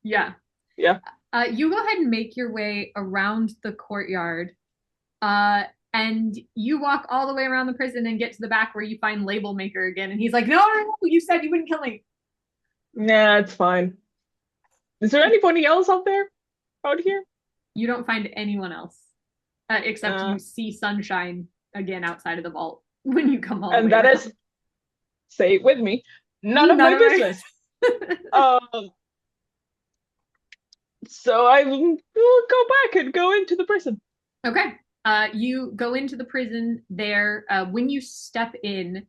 Yeah. yeah. You go ahead and make your way around the courtyard. And you walk all the way around the prison and get to the back where you find Label Maker again. And he's like, no, no, no, you said you wouldn't kill me. Nah, it's fine. Is there anybody else out there? Out here? You don't find anyone else. Except you see Sunshine again outside of the vault when you come all the way And that around. is, say it with me, none of my business. So I will go back and go into the prison. Okay. You go into the prison there. When you step in,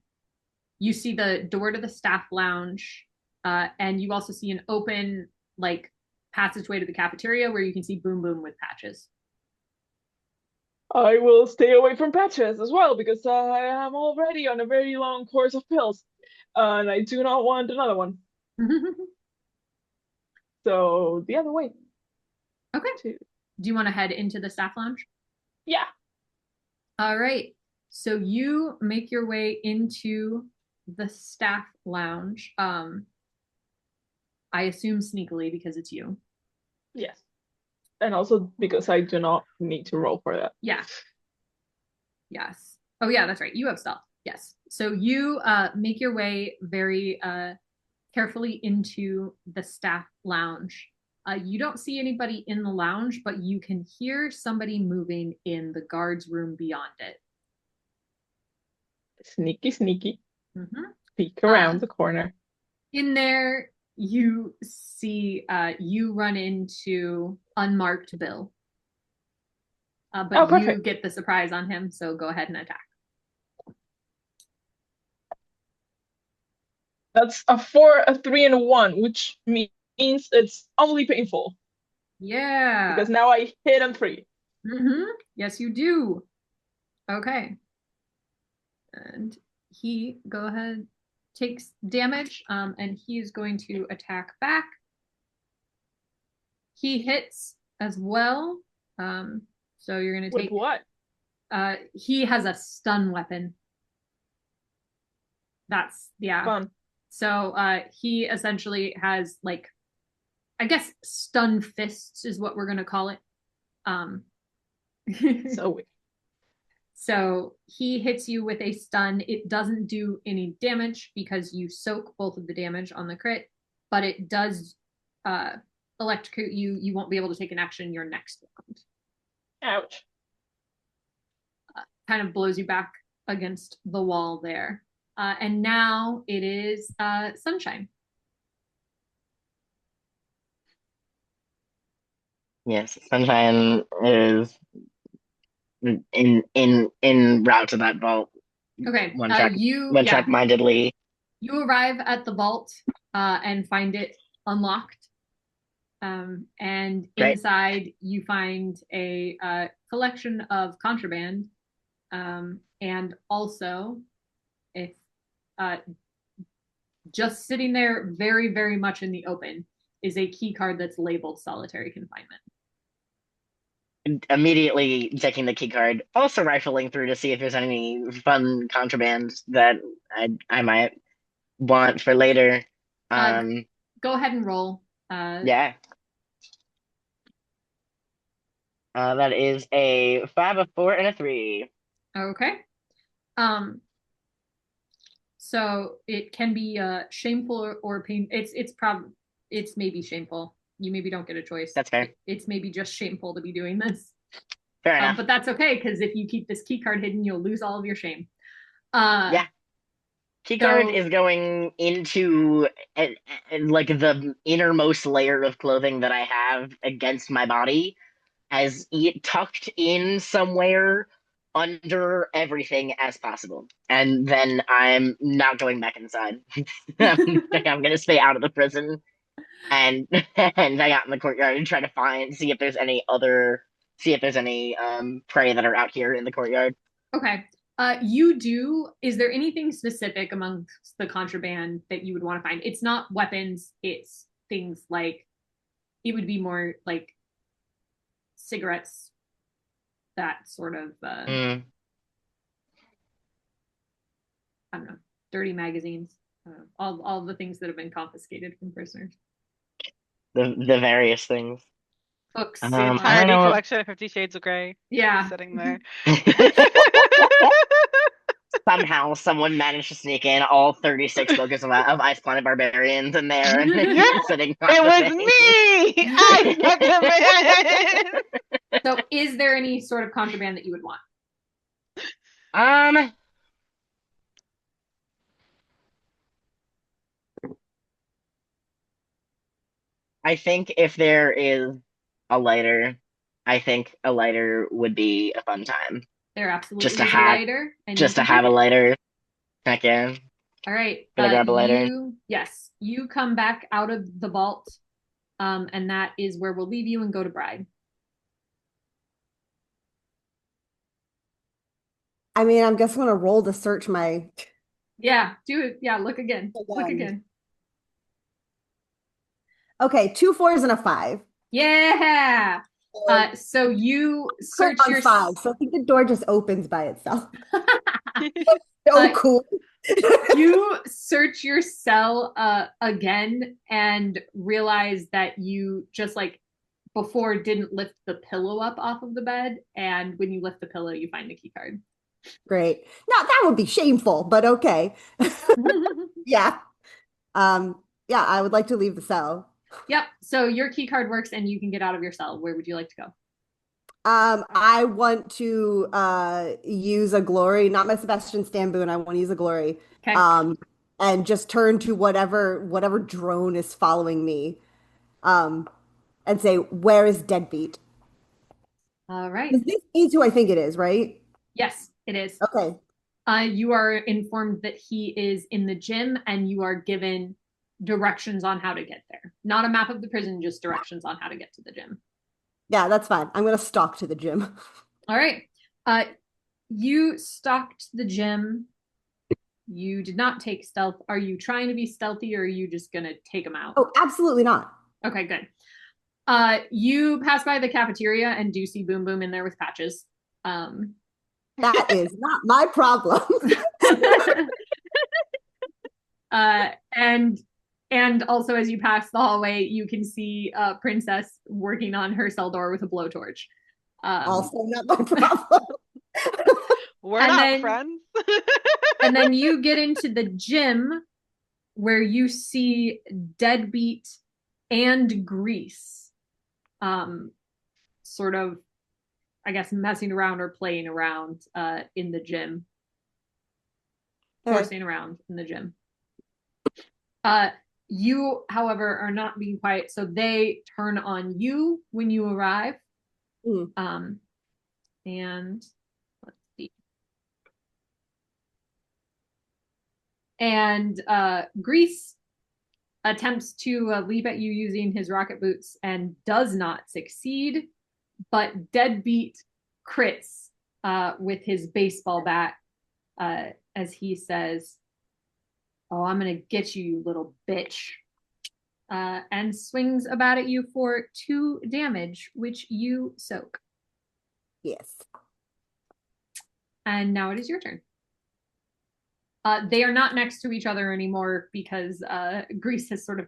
you see the door to the staff lounge, and you also see an open, like, passageway to the cafeteria where you can see Boom Boom with Patches. I will stay away from Patches as well because I am already on a very long course of pills, and I do not want another one. So the other way. Okay. Do you want to head into the staff lounge? Yeah. All right. So you make your way into the staff lounge. I assume sneakily because it's you. Yes. And also because I do not need to roll for that. Yeah. Yes. Oh yeah, that's right. You have stealth. Yes. So you make your way very carefully into the staff lounge. You don't see anybody in the lounge, but you can hear somebody moving in the guards room beyond it. Sneaky, sneaky. Mm-hmm. Peek around the corner. In there, you see, you run into unmarked Bill. But you get the surprise on him, so go ahead and attack. That's a 4, a 3, and a 1, which means it's awfully painful. Yeah. Because now I hit on 3. Mm-hmm. Yes, you do. Okay. And he, go ahead, takes damage, and he's going to attack back. He hits as well. So you're going to take... With what? He has a stun weapon. That's, yeah. Fun. So he essentially has, like, I guess stun fists is what we're going to call it. So weird. So he hits you with a stun. It doesn't do any damage because you soak both of the damage on the crit, but it does electrocute you. You won't be able to take an action your next round. Ouch. Kind of blows you back against the wall there. And now it is Sunshine. Yes, Sunshine is in route to that vault. Okay. One track mindedly. You arrive at the vault and find it unlocked. And Great. inside you find a collection of contraband. And also, if just sitting there very, very much in the open is a key card that's labeled solitary confinement. Immediately taking the key card, also rifling through to see if there's any fun contraband that I might want for later. Go ahead and roll. Yeah. That is a 5, a 4, and a 3. Okay. So it can be shameful or pain. It's maybe shameful. You maybe don't get a choice. That's fair. It's maybe just shameful to be doing this. Fair enough. But that's okay, because if you keep this key card hidden, you'll lose all of your shame. Yeah. Key card is going into like the innermost layer of clothing that I have against my body, tucked in somewhere under everything as possible. And then I'm not going back inside. I'm gonna stay out of the prison and and hang out in the courtyard and try to see if there's see if there's any prey that are out here in the courtyard. Okay. Is there anything specific amongst the contraband that you would want to find? It's not weapons, it's things like, it would be more like cigarettes, that sort of, Mm, I don't know, dirty magazines, all the things that have been confiscated from prisoners. the various things. Books. The I don't entirety know. collection of 50 Shades of Grey Yeah. sitting there. Somehow someone managed to sneak in all 36 books of Ice Planet Barbarians in there and Yeah, sitting on it the was thing. me! I snuck them in! So is there any sort of contraband that you would want? Um, I think if there is a lighter, I think a lighter would be a fun time. There Just absolutely to is a have, lighter, and you just to can have take a it. lighter. Heck yeah. All right. Gonna grab a lighter. Yes, you come back out of the vault, and that is where we'll leave you and go to Bride. I mean, I'm just gonna roll to search my Yeah, do it. Yeah, look again. Look gun. again. Okay, 2 4s and a 5. Yeah. So you Crit search on your 5, so I think the door just opens by itself. So Uh, cool. you search your cell again and realize that you just like before didn't lift the pillow up off of the bed, and when you lift the pillow you find the key card. Great. Now that would be shameful, but okay. Yeah. Yeah, I would like to leave the cell. Yep. So your key card works and you can get out of your cell. Where would you like to go? I want to use a glory, not my Sebastian Stan boon. I want to use a glory. Okay. And just turn to whatever drone is following me. And say, "Where is Deadbeat?" All right. 'Cause this is who I think it is, right? Yes, it is. Okay. You are informed that he is in the gym and you are given directions on how to get there. Not a map of the prison, just directions on how to get to the gym. Yeah, that's fine. I'm gonna stalk to the gym. All right. You stalked the gym. You did not take stealth. Are you trying to be stealthy or are you just gonna take him out? Oh, absolutely not. Okay, good. You pass by the cafeteria and do see Boom Boom in there with Patches. That is not my problem. And also as you pass the hallway, you can see Princess working on her cell door with a blowtorch. Also not my problem. We're And not then- friends. And then you get into the gym where you see Deadbeat and Grease, sort of, I guess, messing around or playing around in the gym. Horsing around in the gym. You, however, are not being quiet, so they turn on you when you arrive. Mm. And let's see. And Grease attempts to leap at you using his rocket boots and does not succeed, but Deadbeat crits with his baseball bat as he says, "Oh, I'm gonna get you, you little bitch," and swings a bat at you for 2 damage, which you soak. Yes. And now it is your turn. They are not next to each other anymore because Grease has sort of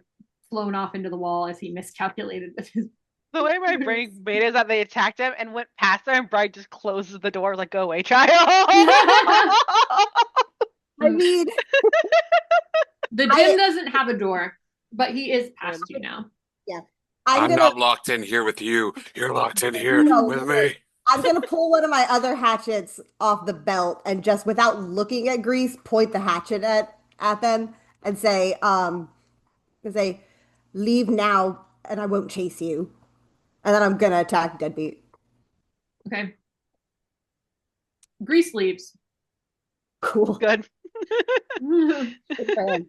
flown off into the wall as he miscalculated with his. The way my brain made it is that they attacked him and went past them, and Brian just closes the door like, "Go away, child." I mean, The gym doesn't have a door, but he is past you now. yeah. I'm gonna not locked in here with you. You're locked in here No, with me. I'm gonna pull one of my other hatchets off the belt and just without looking at Grease, point the hatchet at them and say, leave now and I won't chase you. And then I'm gonna attack Deadbeat. Okay. Grease leaves. Cool. Good. Good for him.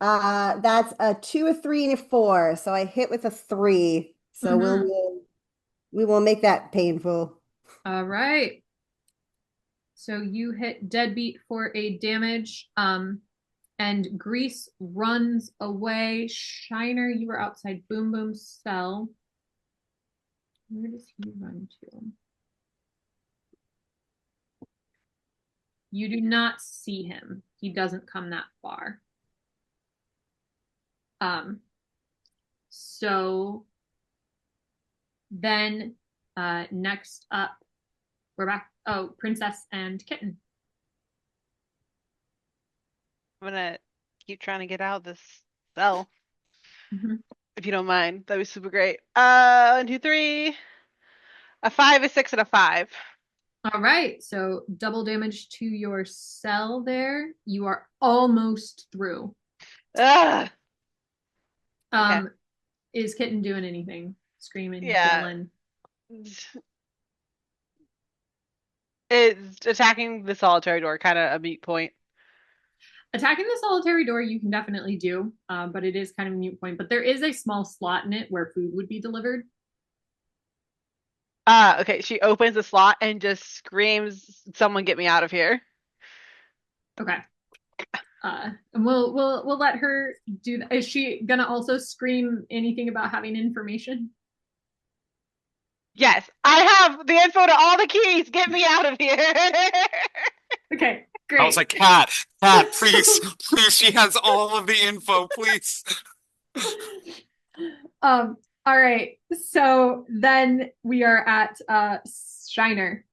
That's a 2, a 3, and a 4. So I hit with a 3. So Mhm. we will make that painful. All right. So you hit Deadbeat for a damage. And Grease runs away. Shiner, you were outside Boom Boom's cell. Where does he run to? You do not see him. He doesn't come that far. So then next up, we're back. Oh, Princess and Kitten. I'm gonna keep trying to get out of this cell, Mhm. if you don't mind. That'd be super great. 1, 2, 3. A 5, a 6, and a 5. All right, so double damage to your cell there. You are almost through. Ugh. Okay. Is Kitten doing anything? Screaming, Yeah. yelling? Is attacking the solitary door kind of a meat point? Attacking the solitary door, you can definitely do, but it is kind of a mute point. But there is a small slot in it where food would be delivered. Okay. She opens the slot and just screams, "Someone get me out of here!" Okay. And we'll let her do that. Is she gonna also scream anything about having information? Yes, I have the info to all the keys. Get me out of here! Okay, I was great. like, please, please. She has all of the info, please. All right. So then we are at Shiner.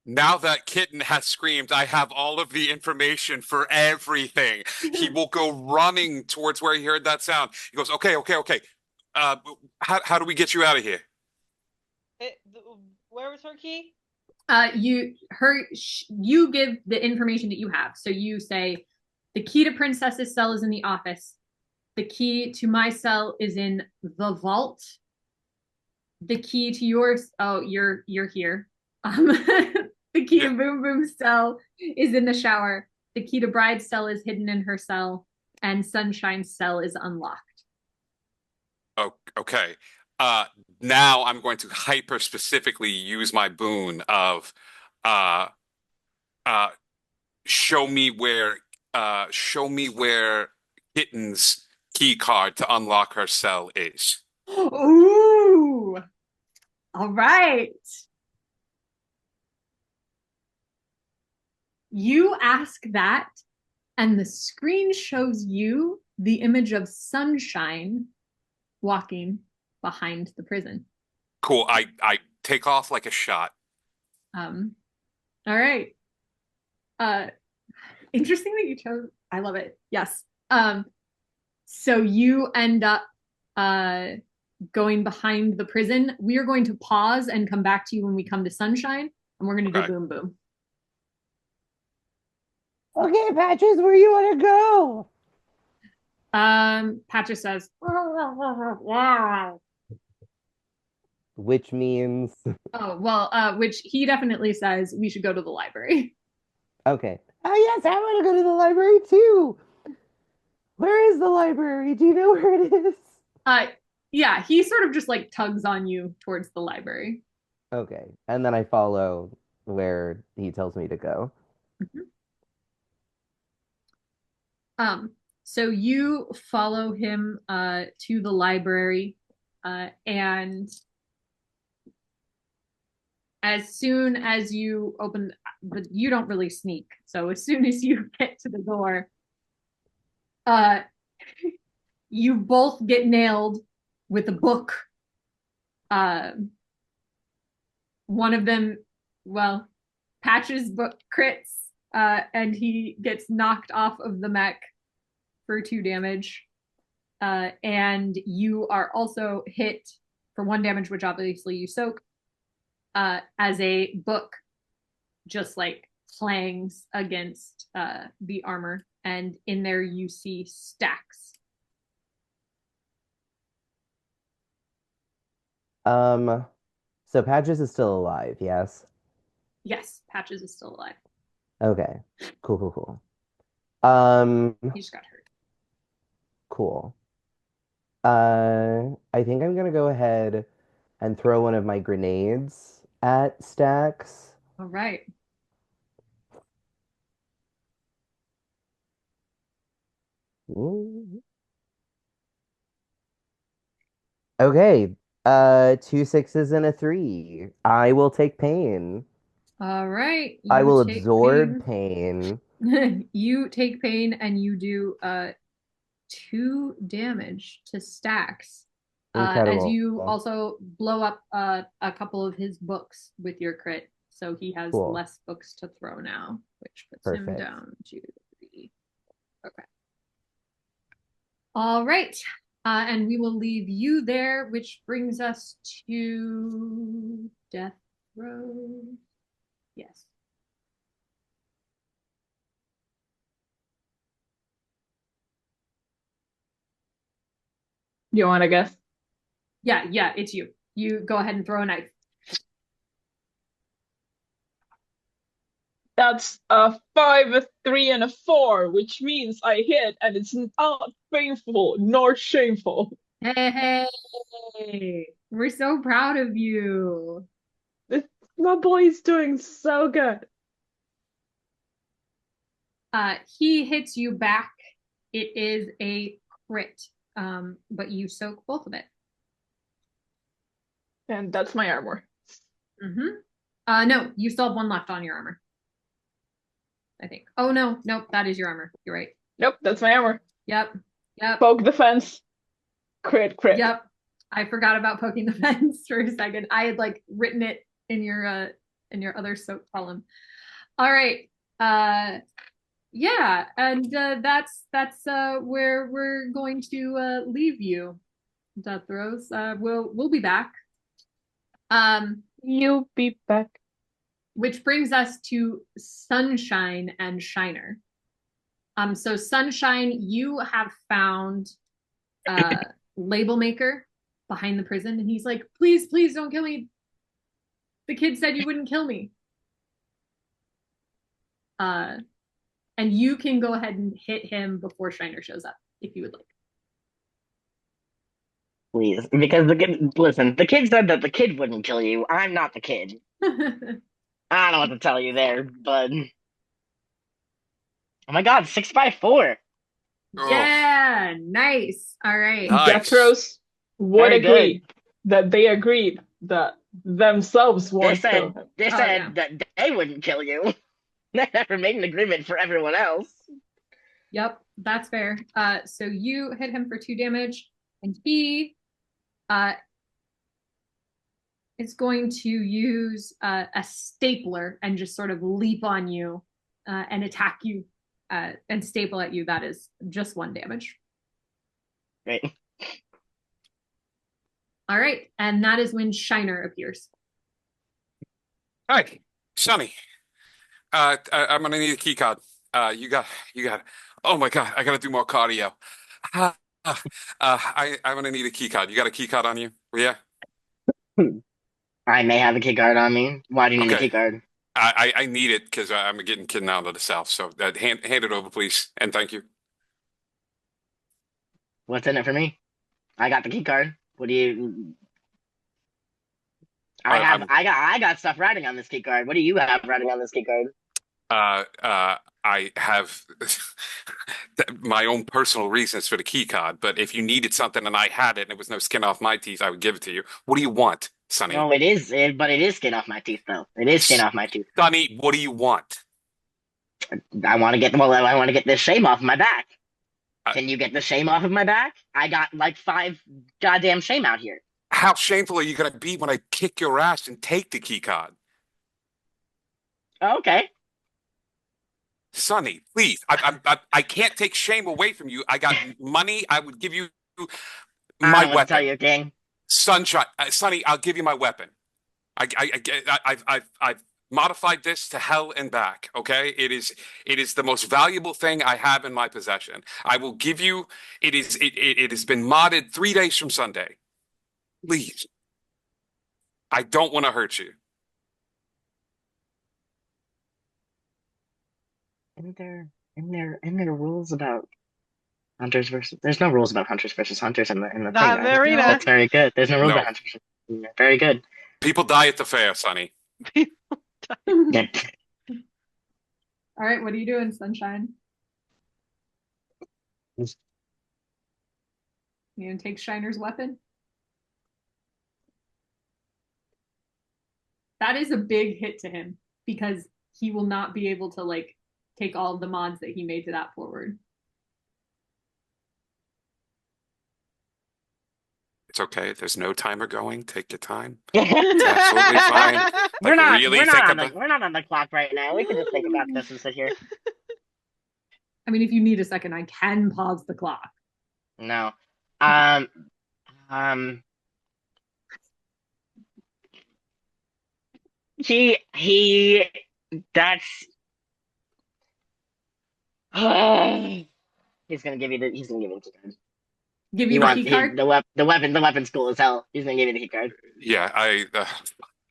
Now that Kitten has screamed, I have all of the information for everything. He will go running towards where he heard that sound. He goes, okay, okay, okay. Uh, how do we get you out of here? It, where was her key? You give the information that you have. So you say the key to Princess's cell is in the office. The key to my cell is in the vault. The key to yours, oh, you're here. The key Yeah. to Boom Boom's cell is in the shower. The key to Bride's cell is hidden in her cell, and Sunshine's cell is unlocked. Oh, okay. Uh, Now I'm going to hyper specifically use my boon of uh uh show me where Kitten's key card to unlock her cell is. Ooh, all right. You ask that, and the screen shows you the image of Sunshine walking behind the prison. Cool. I take off like a shot. Um, all right. Uh, Interesting that you chose. I love it. Yes. So you end up going behind the prison. We are going to pause and come back to you when we come to Sunshine, and we're going to do Okay. Boom Boom. Okay, Patches, where you want to go? Patches says, Which means, "Oh well," which he definitely says we should go to the library. okay. Oh, yes, I want to go to the library too. Where is the library? Do you know where it is? Uh, yeah, he sort of just like tugs on you towards the library. Okay. And then I follow where he tells me to go. Mhm. Um, so you follow him to the library, and as soon as you open, but you don't really sneak. So as soon as you get to the door, uh, you both get nailed with a book. Uh, One of them, well, Patch's book crits, and he gets knocked off of the mech for 2 damage. And you are also hit for 1 damage, which obviously you soak, as a book just like clangs against the armor. And in there you see stacks. Um, So Patches is still alive, yes? Yes, Patches is still alive. Okay. Cool, cool, cool. He just got hurt. Cool. I think I'm gonna go ahead and throw one of my grenades at Stacks. All right. Ooh. Okay. Two sixes and a three. I will take pain. All right. I You will take absorb pain. pain. You take pain and you do 2 damage to Stacks. As Incredible. you also blow up a couple of his books with your crit. So he has Cool. less books to throw now, which puts him Perfect. down to 3. Okay. All right. And we will leave you there, which brings us to death row. Yes. You want to guess? Yeah, it's you. You go ahead and throw a knife. That's a 5, a 3, and a 4, which means I hit, and it's not painful nor shameful. Hey, we're so proud of you. My boy's doing so good. He hits you back. It is a crit, but you soak both of it. And that's my armor. No, you still have 1 left on your armor. I think. Oh no, nope, that is your armor. You're right. Nope, that's my armor. Yep. Poke the fence. Crit. Yep. I forgot about poking the fence for a second. I had like written it in your other soak column. All right. Yeah, and that's where we're going to leave you, Death Rose. We'll be back. You'll be back. Which brings us to Sunshine and Shiner. So Sunshine, you have found Label Maker behind the prison, and he's like, please don't kill me. The kid said you wouldn't kill me. And you can go ahead and hit him before Shiner shows up, if you would like. Please, because the kid said that the kid wouldn't kill you. I'm not the kid. I don't know what to tell you there, but oh my god, 6x4. Yeah, nice. All right. Nice. Death Rose would Very agree good. that they agreed that themselves They won't kill said him. they Oh, said yeah. that they wouldn't kill you. They never made an agreement for everyone else. Yep, that's fair. So you hit him for 2 damage, and he is going to use a stapler and just sort of leap on you and attack you and staple at you. That is just 1 damage. Right. All right, and that is when Shiner appears. Hi, Sonny. I'm gonna need a key card. You got. Oh my God, I gotta do more cardio. I'm gonna need a key card. You got a key card on you? Yeah. I may have a key card on me. Why do you need a Okay. key card? I need it because I'm getting kidnapped to the south. So hand it over, please, and thank you. What's in it for me? I got the key card. What do you? I got stuff writing on this key card. What do you have writing on this key card? I have my own personal reasons for the key card, but if you needed something and I had it and it was no skin off my teeth, I would give it to you. What do you want, Sonny? No, but it is skin off my teeth though. It is skin off my teeth. Sonny, what do you want? I want to get this shame off my back. Can you get the shame off of my back? I got like 5 goddamn shame out here. How shameful are you going to be when I kick your ass and take the key card? Okay. Sonny, please. I can't take shame away from you. I got money. I would give you I my don't know what to tell weapon. you, King. Sunshine, Sonny, I'll give you my weapon. I've modified this to hell and back. Okay, it is the most valuable thing I have in my possession. I will give you. It has been modded 3 days from Sunday. Please, I don't want to hurt you. Isn't there rules about hunters versus? There's no rules about hunters versus hunters in the thing, Not in right? the arena. That's very good. There's no rules No. about hunters versus. Yeah, very good. People die at the fair, Sonny. Yeah. All right, what are you doing, Sunshine? You gonna take Shiner's weapon? That is a big hit to him because he will not be able to like take all of the mods that he made to that forward. It's okay. There's no timer going. Take your time. It's absolutely fine. We're Like, not. really We're not think on the. about. We're not on the clock right now. We can just think about this and sit here. I mean, if you need a second, I can pause the clock. No. He. That's. He's gonna give you the. He's gonna give you the key card. Give you the key card? The weapon's cool as hell. He's gonna give you the key card. Yeah,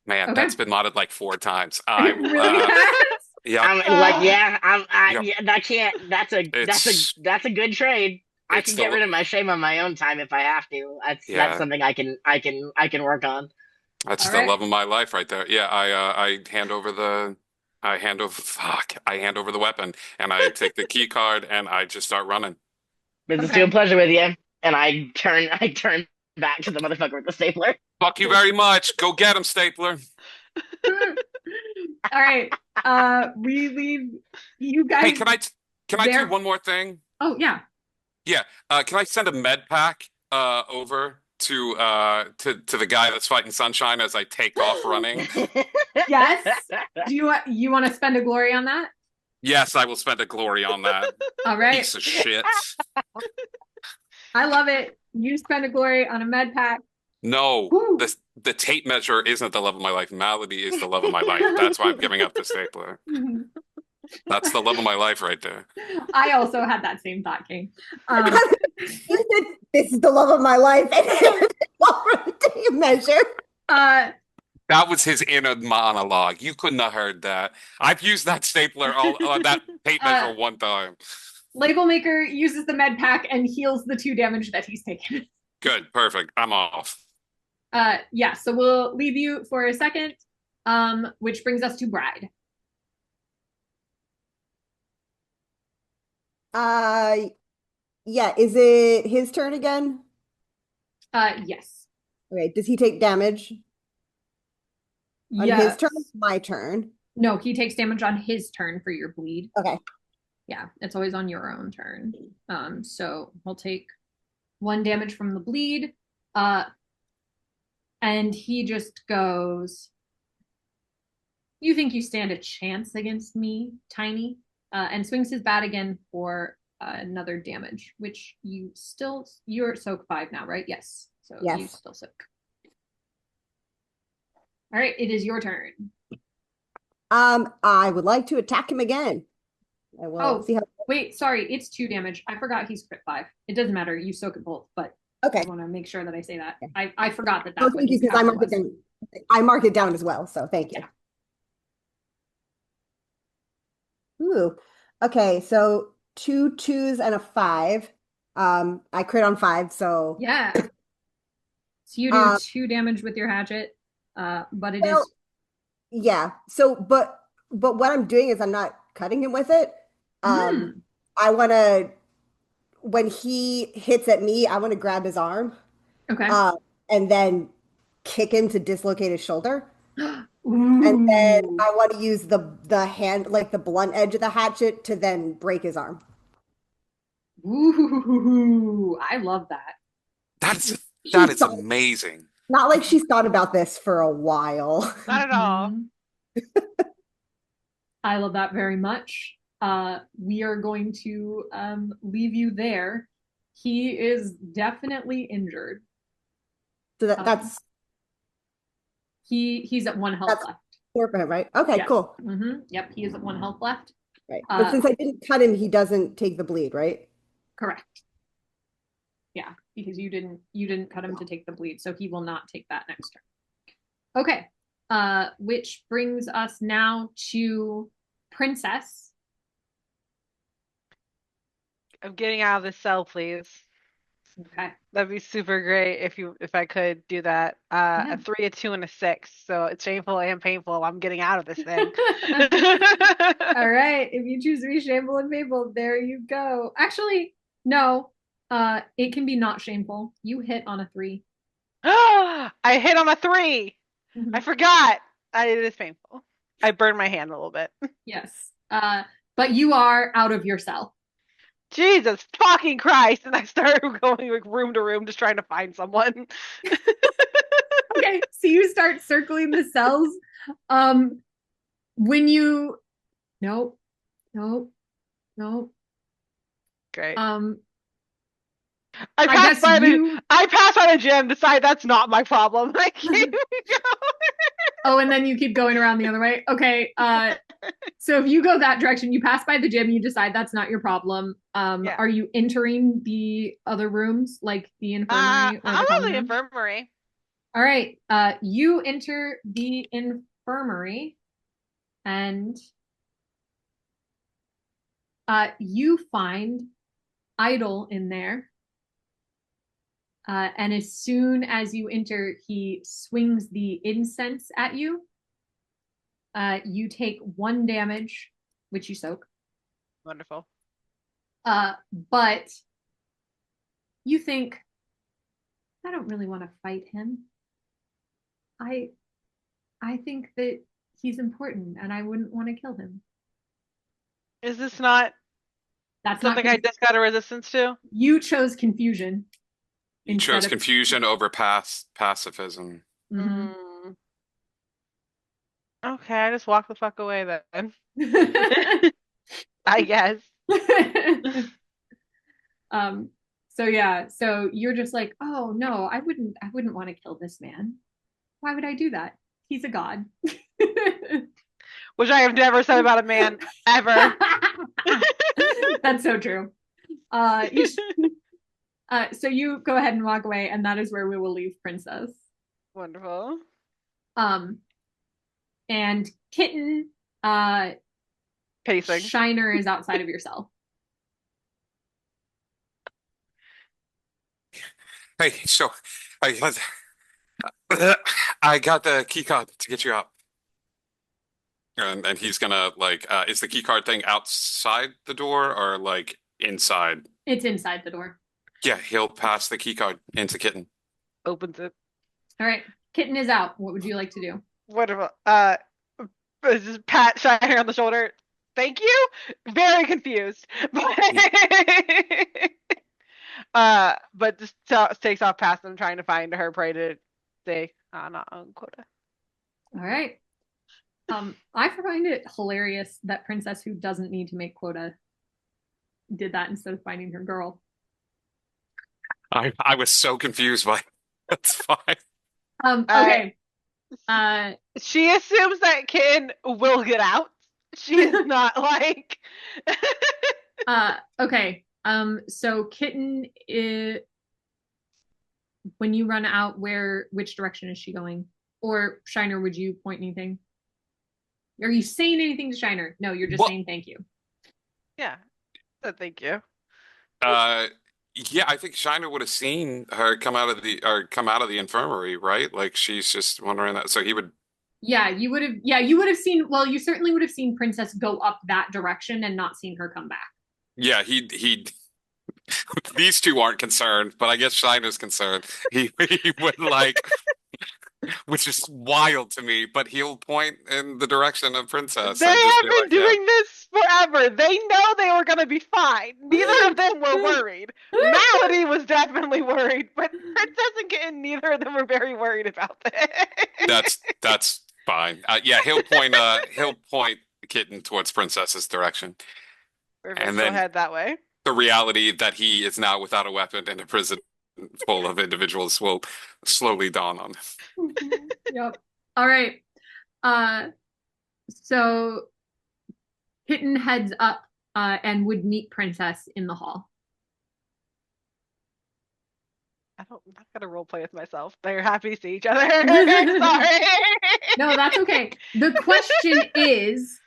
man, Okay. that's been modded like 4 times. I It really has? yeah. That can't. That's a good trade. I It's can the get rid of my shame on my own time if I have to. That's Yeah. something I can work on. That's All the right. love of my life right there. Yeah, I hand over the weapon and I take the key card and I just start running. Business Okay. to a pleasure with you. And I turn back to the motherfucker with the stapler. Fuck you very much. Go get him, Stapler. All right. We leave you guys. Hey, can I there- do one more thing? Oh, yeah. Yeah. Can I send a med pack over to the guy that's fighting Sunshine as I take off running? Yes. Do you want to spend a glory on that? Yes, I will spend a glory on that. All right. Piece of shit. I love it. You spend a glory on a med pack. No, Woo. the tape measure isn't the love of my life. Malady is the love of my life. That's why I'm giving up the stapler. That's the love of my life right there. I also had that same thought, King. You said, this is the love of my life, and the tape measure. That was his inner monologue. You couldn't have heard that. I've used that stapler, that tape measure one time. Label Maker uses the med pack and heals the 2 damage that he's taken. Good, perfect. I'm off. Yeah, so we'll leave you for a second, which brings us to Bride. Yeah, is it his turn again? Yes. Okay, does he take damage on Yes. his turn? My turn. No, he takes damage on his turn for your bleed. Okay. Yeah, it's always on your own turn. So he'll take 1 damage from the bleed. And he just goes, "You think you stand a chance against me, Tiny?" And swings his bat again for another damage, which you're soak 5 now, right? Yes. So Yes. you still soak. All right, it is your turn. I would like to attack him again. I will see how. Wait, sorry, it's 2 damage. I forgot he's crit 5. It doesn't matter. You soak it both, but Okay. I want to make sure that I say that. Okay. I forgot that Oh, that's what thank you, his because I power marked it was. down. I marked it down as well, so thank you. Ooh. Okay, so 2 2s and a 5. I crit on 5, so Yeah. So you do 2 damage with your hatchet, but it is. Yeah. So, but what I'm doing is I'm not cutting him with it. I want to, when he hits at me, I want to grab his arm, Okay. and then kick him to dislocate his shoulder. Ooh. And then I want to use the hand, like the blunt edge of the hatchet, to then break his arm. Ooh, I love that. That is amazing. Not like she's thought about this for a while. Not at all. Mhm. I love that very much. We are going to leave you there. He is definitely injured. So that's he's at 1 health That's- left. 4 for him, right? Okay, Yes. cool. Yep, he is at 1 health left. Right. But since I didn't cut him, he doesn't take the bleed, right? Correct. Yeah, because you didn't cut him to take the bleed, so he will not take that next turn. Okay. Which brings us now to Princess. I'm getting out of this cell, please. Okay. That'd be super great if I could do that. Yeah. A 3, a 2, and a 6. So it's shameful and painful. I'm getting out of this thing. All right. If you choose to be shameful and painful, there you go. Actually, no. It can be not shameful. You hit on a 3. I hit on a 3. I Mhm. forgot. It is painful. I burned my hand a little bit. Yes. But you are out of your cell. Jesus fucking Christ! And I started going like room to room, just trying to find someone. Okay, so you start circling the cells. When you nope, nope, nope. Great. I I guess pass you. by the gym, decide that's not my problem. I keep Oh, and then you keep going around the other way. Okay. So if you go that direction, you pass by the gym, you decide that's not your problem. Yeah. Are you entering the other rooms, like the infirmary or the I'm on common the room? infirmary. All right. You enter the infirmary, and you find Idol in there. And as soon as you enter, he swings the incense at you. You take 1 damage, which you soak. Wonderful. But you think, I don't really want to fight him. I I think that he's important and I wouldn't want to kill him. Is this not That's not something I just got a resistance to? You chose confusion You instead chose of confusion over pacifism. Mhm. Okay, I just walk the fuck away then. I guess. um so yeah, so you're just like, oh no, I wouldn't want to kill this man. Why would I do that? He's a god. Which I have never said about a man ever. That's so true. So you go ahead and walk away, and that is where we will leave Princess. Wonderful. And Kitten, Pacing. Shiner is outside of your cell. Hey, so I got, I got the key card to get you out. And he's gonna like, is the key card thing outside the door or like inside? It's inside the door. Yeah, he'll pass the key card into Kitten. Opens it. All right, Kitten is out. What would you like to do? Wonderful. Just pat Shiner on the shoulder. Thank you. Very confused, but just takes off past them, trying to find her, pray to stay not on quota. All right. I find it hilarious that Princess, who doesn't need to make quota, did that instead of finding her girl. I was so confused by that's fine. Okay. She assumes that Kitten will get out. She is not like. Okay. So Kitten is, when you run out, which direction is she going? Or Shiner, would you point anything? Are you saying anything to Shiner? No, you're just saying thank you. Yeah. Thank you. Yeah, I think Shiner would have seen her come out of the infirmary, right? Like she's just wondering that. So he would. Yeah, you would have. Yeah, you would have seen. Well, you certainly would have seen Princess go up that direction and not seen her come back. Yeah, he. These two aren't concerned, but I guess Shiner's concerned. He would like, which is wild to me. But he'll point in the direction of Princess. They and just have be been like, yeah. doing this forever. They know they were going to be fine. Neither of them were worried. Malady was definitely worried, but Princess and Kitten, neither of them were very worried about that. That's fine. Yeah, he'll point Kitten towards Princess's direction, Perfect. and Go then ahead that way. the reality that he is now without a weapon in a prison full of individuals will slowly dawn on him. Yep. All right. So Kitten heads up and would meet Princess in the hall. I'm not gonna role play with myself. They're happy to see each other. Sorry. No, that's okay. The question is,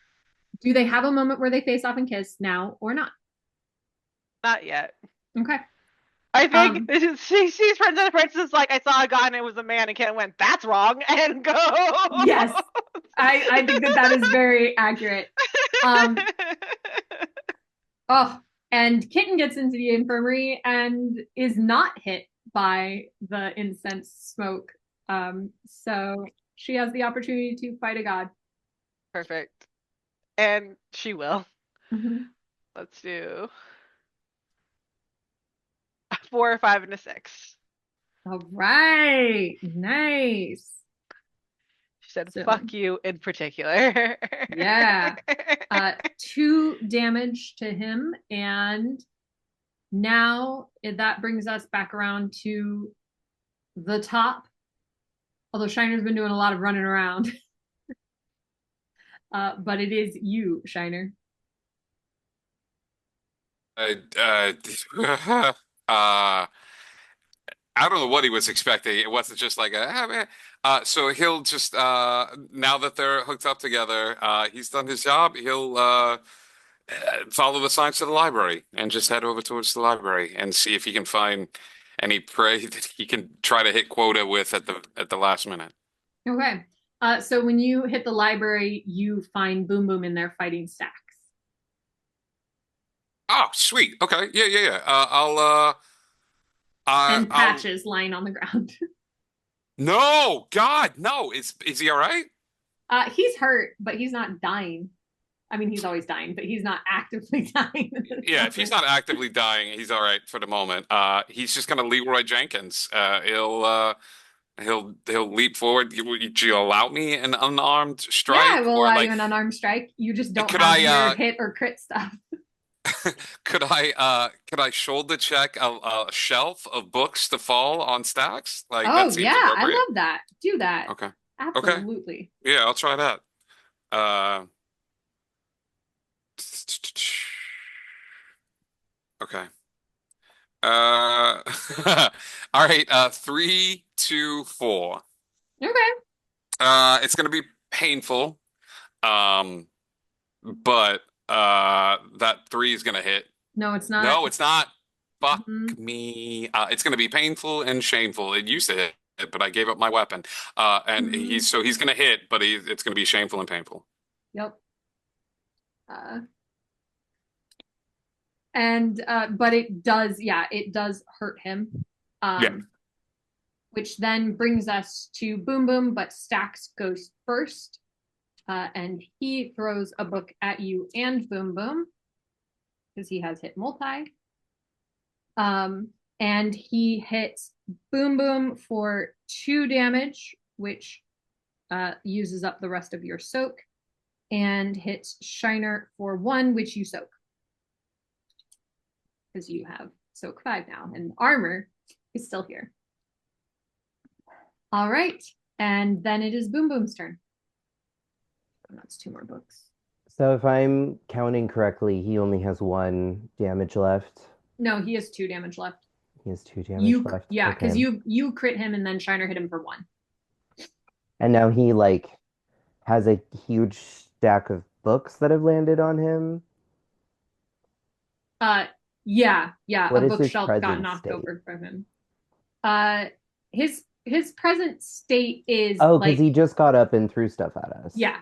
do they have a moment where they face off and kiss now or not? Not yet. Okay. I think she's friends with the princess. Like, I saw a guy and it was a man, and Ken went, "That's wrong," and go. Yes, I think that is very accurate. Oh, and Kitten gets into the infirmary and is not hit by the incense smoke. So she has the opportunity to fight a god. Perfect. And she will. Mm-hmm. Let's do a 4, a 5, and a 6. All right, nice. She said, So, "Fuck you" in particular. Yeah. 2 damage to him, and now that brings us back around to the top. Although Shiner's been doing a lot of running around. But it is you, Shiner. uh, I don't know what he was expecting. It wasn't just like man. So he'll just now that they're hooked up together, he's done his job. He'll follow the signs to the library and just head over towards the library and see if he can find any prey that he can try to hit quota with at the last minute. Okay. So when you hit the library, you find Boom Boom in there fighting Stacks. Oh, sweet. Okay. Yeah, yeah, yeah. And I'll. Patches lying on the ground. No, God, no. Is he all right? He's hurt, but he's not dying. I mean, he's always dying, but he's not actively dying. Yeah, if he's not actively dying, he's all right for the moment. He's just gonna Leroy Jenkins. He'll leap forward. Would you allow me an unarmed strike? Yeah, I will Or allow like, you an unarmed strike. You just don't could have I your hit or crit stuff. could I shoulder check a shelf of books to fall on stacks? Like Oh that yeah, seems I appropriate. love that. Do that. Okay. Okay. Absolutely. Yeah, I'll try that. Uh, okay. Uh, all right. 3, 2, 4. Okay. It's gonna be painful. Um, but that 3 is gonna hit. No, it's not. No, it's not. Fuck Mhm. me. It's gonna be painful and shameful. It used to hit, but I gave up my weapon. And Mhm. he's gonna hit, but it's gonna be shameful and painful. Yep. And but it does, yeah, it does hurt him. Yeah. Which then brings us to Boom Boom, but Stacks goes first. And he throws a book at you and Boom Boom because he has hit multi. And he hits Boom Boom for 2 damage, which uses up the rest of your soak, and hits Shiner for 1, which you soak. Because you have soak 5 now, and armor is still here. All right, and then it is Boom Boom's turn. And that's 2 more books. So if I'm counting correctly, he only has 1 damage left. No, he has 2 damage left. He has 2 damage left. Yeah, because Okay. you crit him and then Shiner hit him for 1. And now he like has a huge stack of books that have landed on him. Yeah, What a is his bookshelf got present knocked state? over from him. His present state is Oh, like, because he just got up and threw stuff at us. yeah.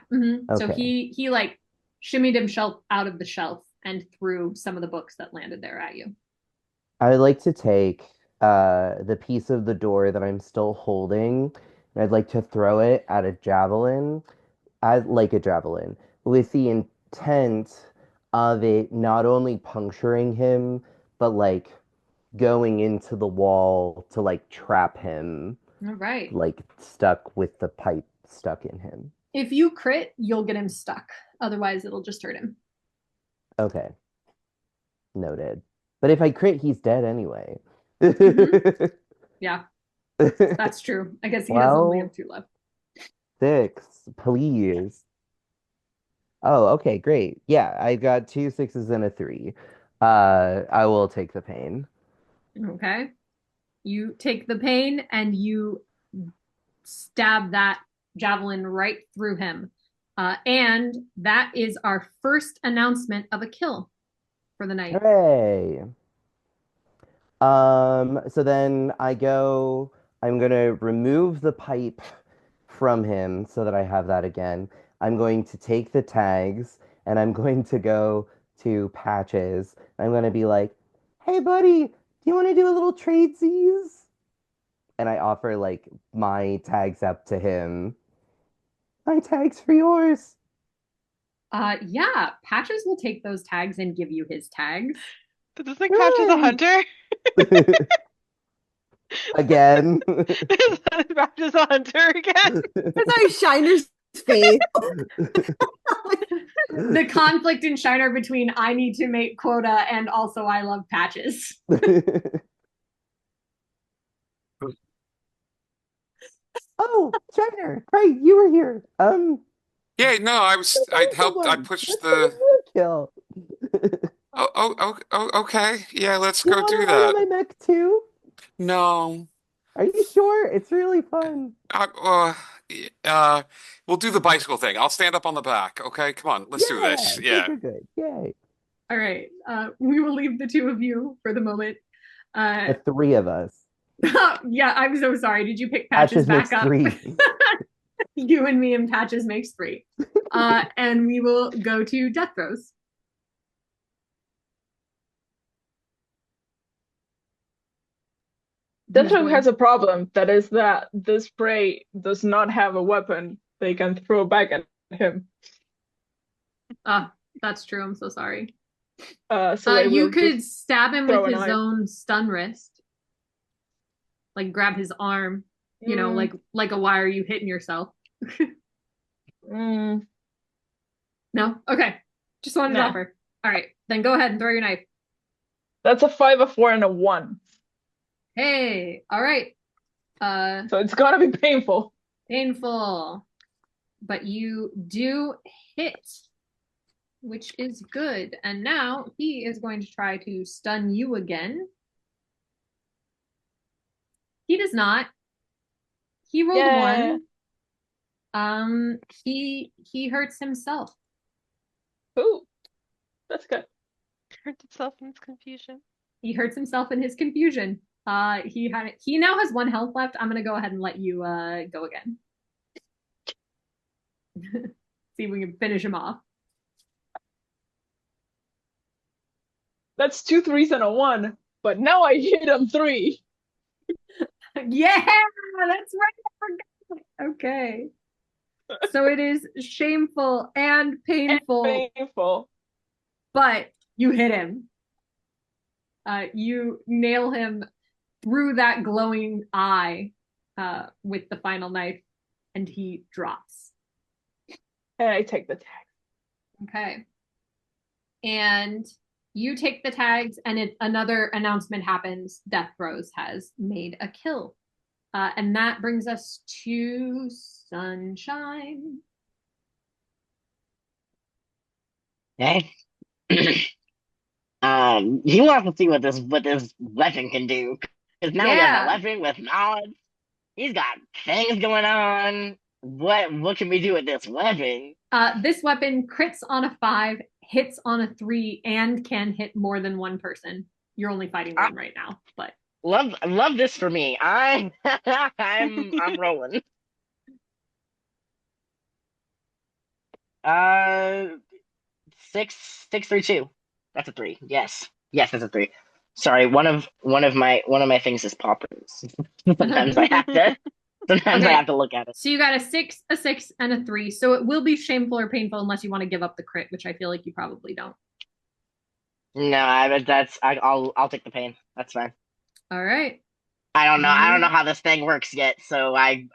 So Okay. he like shimmied himself out of the shelf and threw some of the books that landed there at you. I would like to take the piece of the door that I'm still holding, and I'd like to throw it at a javelin, like a javelin, with the intent of it not only puncturing him, but like going into the wall to like trap him, All right. like stuck with the pipe stuck in him. If you crit, you'll get him stuck. Otherwise, it'll just hurt him. Okay. Noted. But if I crit, he's dead anyway. Yeah, that's true. I guess he does only have 2 left. 6, please. Oh, okay, great. Yeah, I got 2 6s and a 3. I will take the pain. Okay. You take the pain and you stab that javelin right through him. And that is our first announcement of a kill for the night. Hooray. So then I'm gonna remove the pipe from him so that I have that again. I'm going to take the tags and I'm going to go to Patches. I'm gonna be like, hey buddy, do you want to do a little tradesies? And I offer like my tags up to him. My tags for yours. Yeah, Patches will take those tags and give you his tags. Does this thing Patch as a hunter? Again. Is Patch as a hunter again? That's our Shiner's face. The conflict in Shiner between I need to make quota and also I love Patches. Oh, Shiner, great, you were here. Yeah, no, I helped. I pushed the. Kill. Okay. Yeah, let's You go want do to ride on that. my mech too? No. Are you sure? It's really fun. Uh, uh, uh, we'll do the bicycle thing. I'll stand up on the back. Okay, come on, let's do Yeah, this. good, Yeah. good, good. Yay. All right. We will leave the two of you for the moment. The three of us. Yeah, I'm so sorry. Did you pick Patches Patches back makes up? three. You and me and Patches makes three. And we will go to death throws. Deathstroke has a problem. That is that this prey does not have a weapon they can throw back at him. That's true. I'm so sorry. So they you will could just stab him throw with an his eye. own stun wrist. Like grab his arm. You know, Mm. like a why are you hitting yourself? Mm. No? Okay. Just wanted to Nah. offer. All right. Then go ahead and throw your knife. That's a 5, a 4, and a 1. Hey. All right. So it's gonna be painful. Painful. But you do hit, which is good. And now he is going to try to stun you again. He does not. He rolled Yeah. one. He hurts himself. Ooh, that's good. Hurt himself in his confusion. He hurts himself in his confusion. He now has 1 health left. I'm gonna go ahead and let you go again. See if we can finish him off. That's 2 3s and a 1. But now I hit him 3. Yeah, that's right. I forgot. Okay. So it is shameful and painful, but you hit him. You nail him through that glowing eye with the final knife, and he drops. And I take the tag. Okay. And you take the tags, and another announcement happens. Death Throws has made a kill. And that brings us to Sunshine. Okay. He wants to see what this weapon can do. Because now he has a weapon with mods. He's got things going on. What can we do with this weapon? This weapon crits on a 5, hits on a 3, and can hit more than one person. You're only fighting one right now, but love this for me. I'm rolling. 6 6 3 2. That's a 3. Yes, that's a 3. Sorry, one of my things is poppers. Sometimes I have to. Sometimes I have to look at it. So you got a 6, a 6, and a 3. So it will be shameful or painful unless you want to give up the crit, which I feel like you probably don't. No, I'll take the pain. That's fine. All right. I don't know how this thing works yet, so I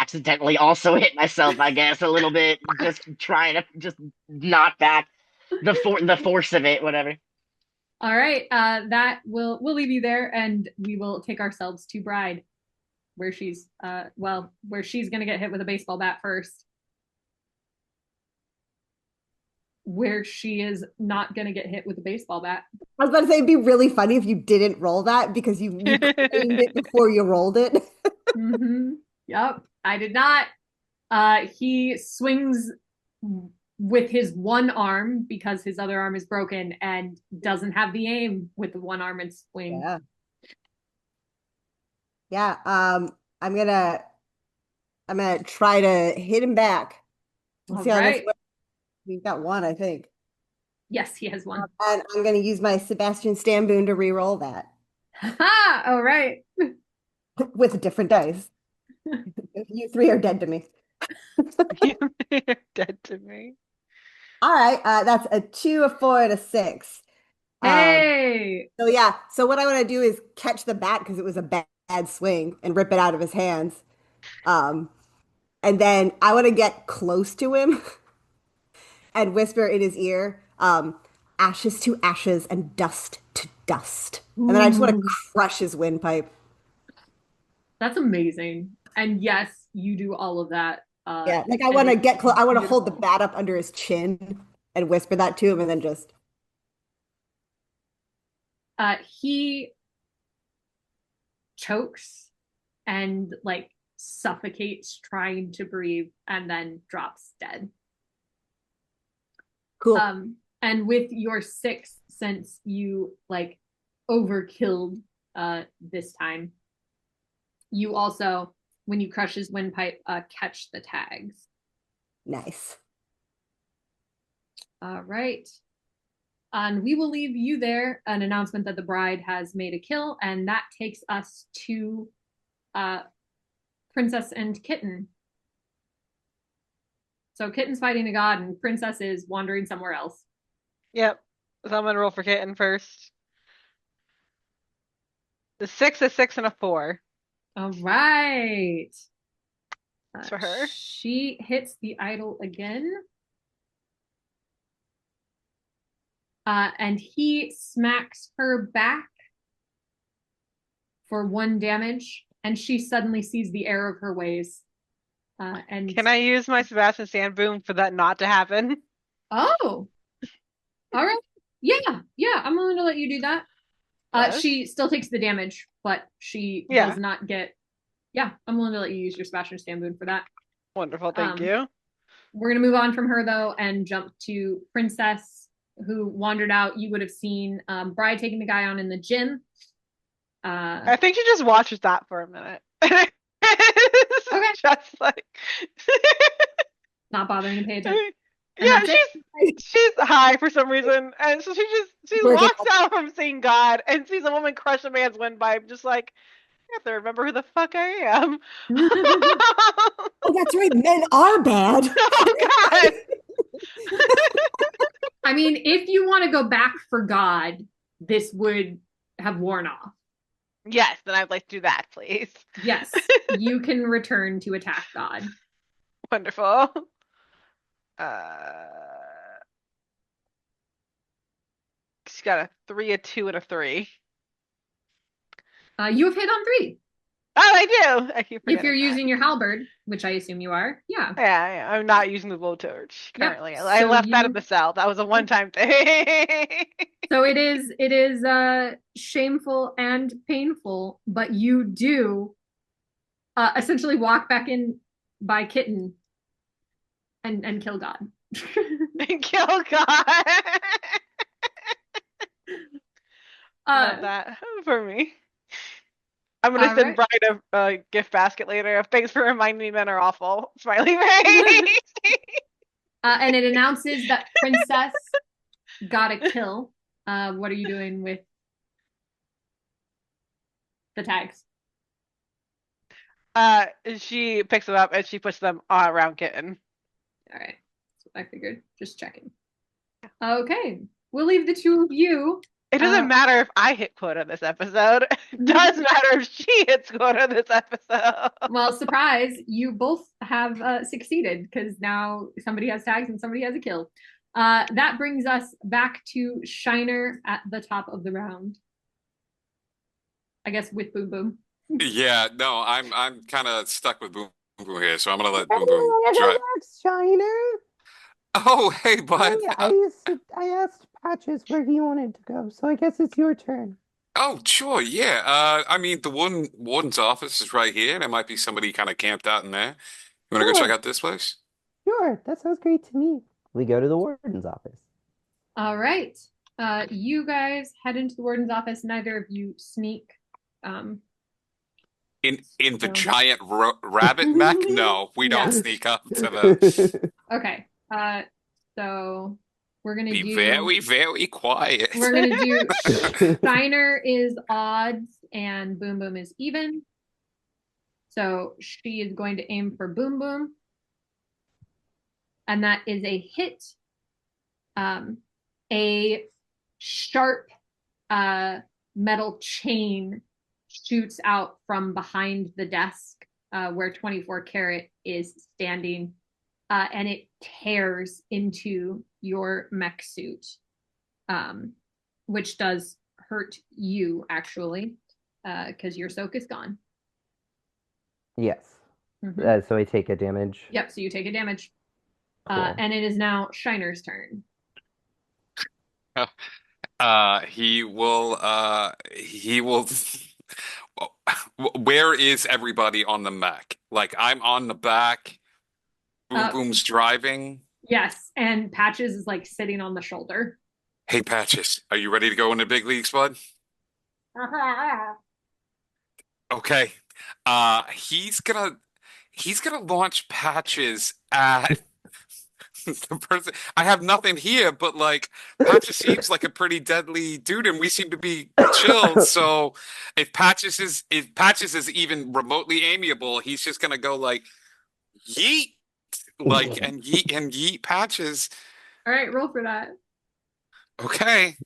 accidentally also hit myself, I guess, a little bit, just trying to just knock back the force of it, whatever. All right. That we'll leave you there, and we will take ourselves to Bride, where she's gonna get hit with a baseball bat first. where she is not going to get hit with a baseball bat. I was about to say it'd be really funny if you didn't roll that because you claimed it before you rolled it. Yep, I did not. He swings with his one arm because his other arm is broken and doesn't have the aim with the one arm and swing. Yeah. Yeah. I'm gonna try to hit him back. We'll see how this works. We've got one, I think. Yes, he has one. And I'm gonna use my Sebastian Stan boon to re-roll that. Ha! All right. With different dice. You three are dead to me. You're dead to me. All right, that's a 2, a 4, and a 6. Hey! So yeah, so what I want to do is catch the bat because it was a bad swing and rip it out of his hands. And then I want to get close to him and whisper in his ear, ashes to ashes and dust to dust. And then I just want to crush his windpipe. That's amazing. And yes, you do all of that. Yeah, like I want to get close. I want to hold the bat up under his chin and whisper that to him, and then just. He chokes and like suffocates trying to breathe, and then drops dead. Cool. And with your 6, since you like overkilled this time, you also, when you crush his windpipe, catch the tags. Nice. All right. And we will leave you there, an announcement that the bride has made a kill, and that takes us to Princess and Kitten. So Kitten's fighting a god, and Princess is wandering somewhere else. Yep. So I'm gonna roll for Kitten first. The 6, a 6, and a 4. All right. For her. She hits the idol again. And he smacks her back for 1 damage, and she suddenly sees the error of her ways. And can I use my Sebastian Stan boom for that not to happen? Oh, all right. Yeah, I'm willing to let you do that. She still takes the damage, but she does not get. Yeah, I'm willing to let you use your Sebastian Stan boon for that. Wonderful, thank you. We're gonna move on from her though and jump to Princess, who wandered out. You would have seen Bride taking the guy on in the gym. I think she just watches that for a minute. Okay. Just like not bothering to pay attention. Yeah, she's high for some reason, and so she walks out from seeing God and sees a woman crush a man's windpipe, just like, I have to remember who the fuck I am. Oh, that's right, men are bad. Oh God. I mean, if you want to go back for God, this would have worn off. Yes, then I'd like to do that, please. Yes, you can return to attack God. Wonderful. She's got a 3, a 2, and a 3. You have hit on 3. Oh, I do. I keep forgetting if you're that. using your halberd, which I assume you are, yeah. Yeah, I'm not using the blowtorch currently. Yep. I left that in the cell. That was a one-time thing. So it is shameful and painful, but you do essentially walk back in by Kitten and kill God. And kill God. Love that for me. I'm gonna send Bride a gift basket later. Thanks for reminding me men are awful. Smiley face. And it announces that Princess got a kill. What are you doing with the tags? She picks them up and she puts them around Kitten. All right, that's what I figured. Just checking. Okay, we'll leave the 2 of you. It doesn't matter if I hit quota this episode. It does matter if she hits quota this episode. Well, surprise, you both have succeeded because now somebody has tags and somebody has a kill. That brings us back to Shiner at the top of the round. I guess with Boom Boom. Yeah, no, I'm kind of stuck with Boom Boom here, so I'm gonna let Boom Boom try. Shiner. Oh, hey, Hi, bud. I asked Patches where he wanted to go, so I guess it's your turn. Oh, sure, yeah. I mean, the warden's office is right here. There might be somebody kind of camped out in there. You want to go check Sure, out this place? sure, that sounds great to me. We go to the warden's office. All right. You guys head into the warden's office. Neither of you sneak. Um, In the so giant ro rabbit mech? No, we don't yes. sneak up to the. Okay. So we're gonna Be do very, very quiet. we're gonna do Shiner is odds and Boom Boom is even. So she is going to aim for Boom Boom, and that is a hit. A sharp metal chain shoots out from behind the desk where 24 Karat is standing, and it tears into your mech suit, which does hurt you actually, because your soak is gone. Yes. Mhm. So I take a damage. Yep, so you take a damage. Cool. And it is now Shiner's turn. He will where is everybody on the mech? Like I'm on the back, Boom Uh, Boom's driving. yes, and Patches is like sitting on the shoulder. Hey Patches, are you ready to go in the big leagues, bud? Okay. He's gonna launch Patches at the person. I have nothing here, but like Patches seems like a pretty deadly dude, and we seem to be chilled. So if Patches is even remotely amiable, he's just gonna go like yeet, like and yeet Patches. All right, roll for that. Okay.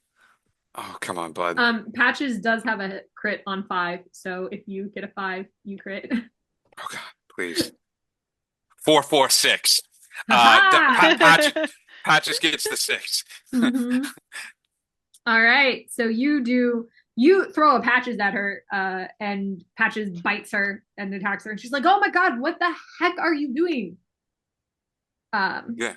Oh, come on, bud. Patches does have a crit on 5, so if you get a 5, you crit. Oh God, please. 4, 4, 6. Ha Patches gets the 6. Mm-hmm. All right, so you throw a Patches at her, and Patches bites her and attacks her, and she's like, "Oh my God, what the heck are you doing?" Yeah.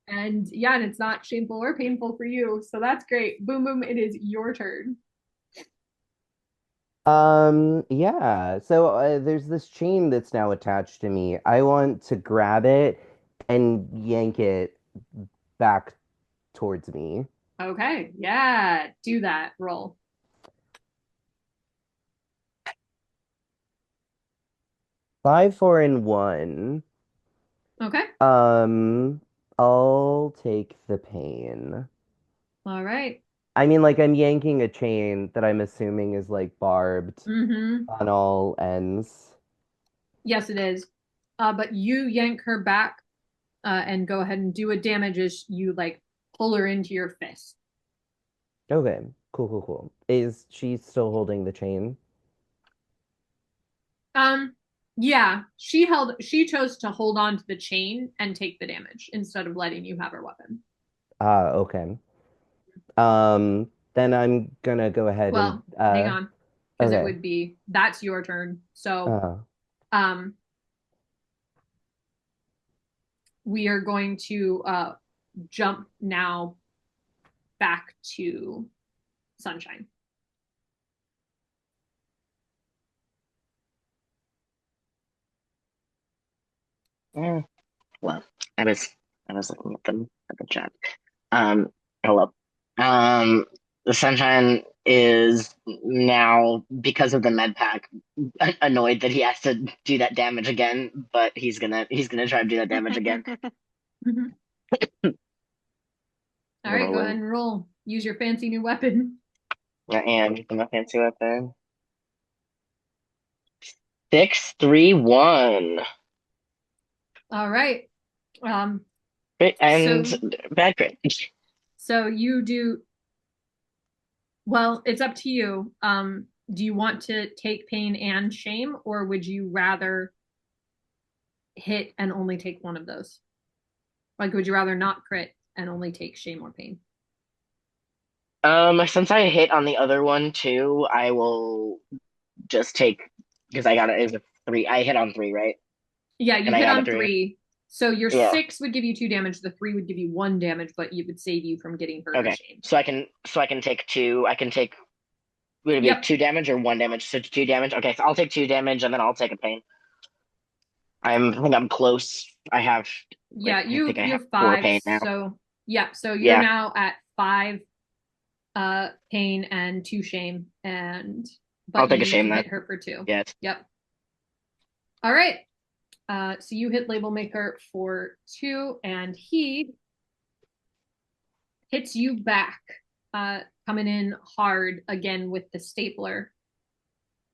And yeah, and it's not shameful or painful for you, so that's great. Boom Boom, it is your turn. Yeah. So there's this chain that's now attached to me. I want to grab it and yank it back towards me. Okay, yeah, do that. Roll. 5, 4, and 1. Okay, Um, I'll take the pain. all right. I mean, like, I'm yanking a chain that I'm assuming is like barbed Mm-hmm. on all ends. Yes, it is. But you yank her back, and go ahead and do a damage as you like pull her into your fist. Okay, cool, cool, cool. Is she still holding the chain? Um, yeah, she chose to hold on to the chain and take the damage instead of letting you have her weapon. Okay. Then I'm gonna go ahead and Well, hang on, because it okay. would be that's your turn. So, Uh, um, we are going to jump now back to Sunshine. Eh, well, I was looking at the chat. Um, hello. The Sunshine is now because of the med pack annoyed that he has to do that damage again, but he's gonna try to do that damage again. Mhm. All right, go ahead Rolling. and roll. Use your fancy new weapon. I am using my fancy weapon. 6, 3, 1. All right. Um, Crit and so bad crit. so you do well, it's up to you. Do you want to take pain and shame, or would you rather hit and only take one of those? Like, would you rather not crit and only take shame or pain? Since I hit on the other one too, I will just take because I got it as a 3. I hit on 3, right? Yeah, you And I hit got a on 3. 3. So your Yeah. 6 would give you 2 damage. The 3 would give you 1 damage, but it would save you from getting hurt or Okay. shamed. So I can take 2. I can take. Would it be Yep. 2 damage or 1 damage? So 2 damage. Okay, so I'll take 2 damage and then I'll take a pain. I think I'm close. I have. Yeah, I think I you're have 4 5. pain now. So yeah, so you're Yeah. now at 5 pain and 2 shame, but I'll take a you shame can then. hit her for 2. Yes. Yep. All right. So you hit Label Maker for 2, and he hits you back, coming in hard again with the stapler,